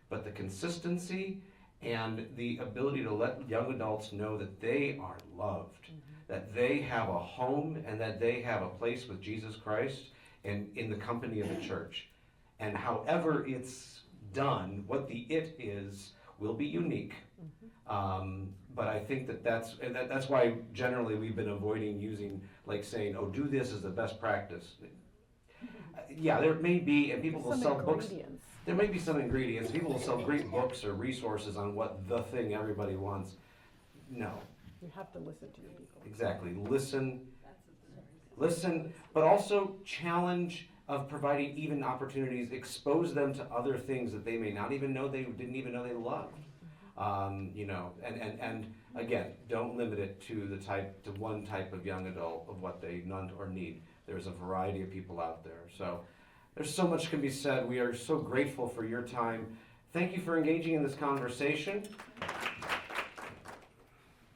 [SPEAKER 2] but the consistency and the ability to let young adults know that they are loved, that they have a home, and that they have a place with Jesus Christ and in the company of the church. And however it's done, what the it is will be unique. But I think that's why generally we've been avoiding using, like saying, oh, do this as the best practice. Yeah, there may be, and people will sell books. There may be some ingredients. People will sell great books or resources on what the thing everybody wants. No.
[SPEAKER 3] You have to listen to your people.
[SPEAKER 2] Exactly. Listen, but also challenge of providing even opportunities, expose them to other things that they may not even know didn't even know they loved. And again, don't limit it to one type of young adult of what they want or need. There's a variety of people out there. So there's so much can be said. We are so grateful for your time. Thank you for engaging in this conversation.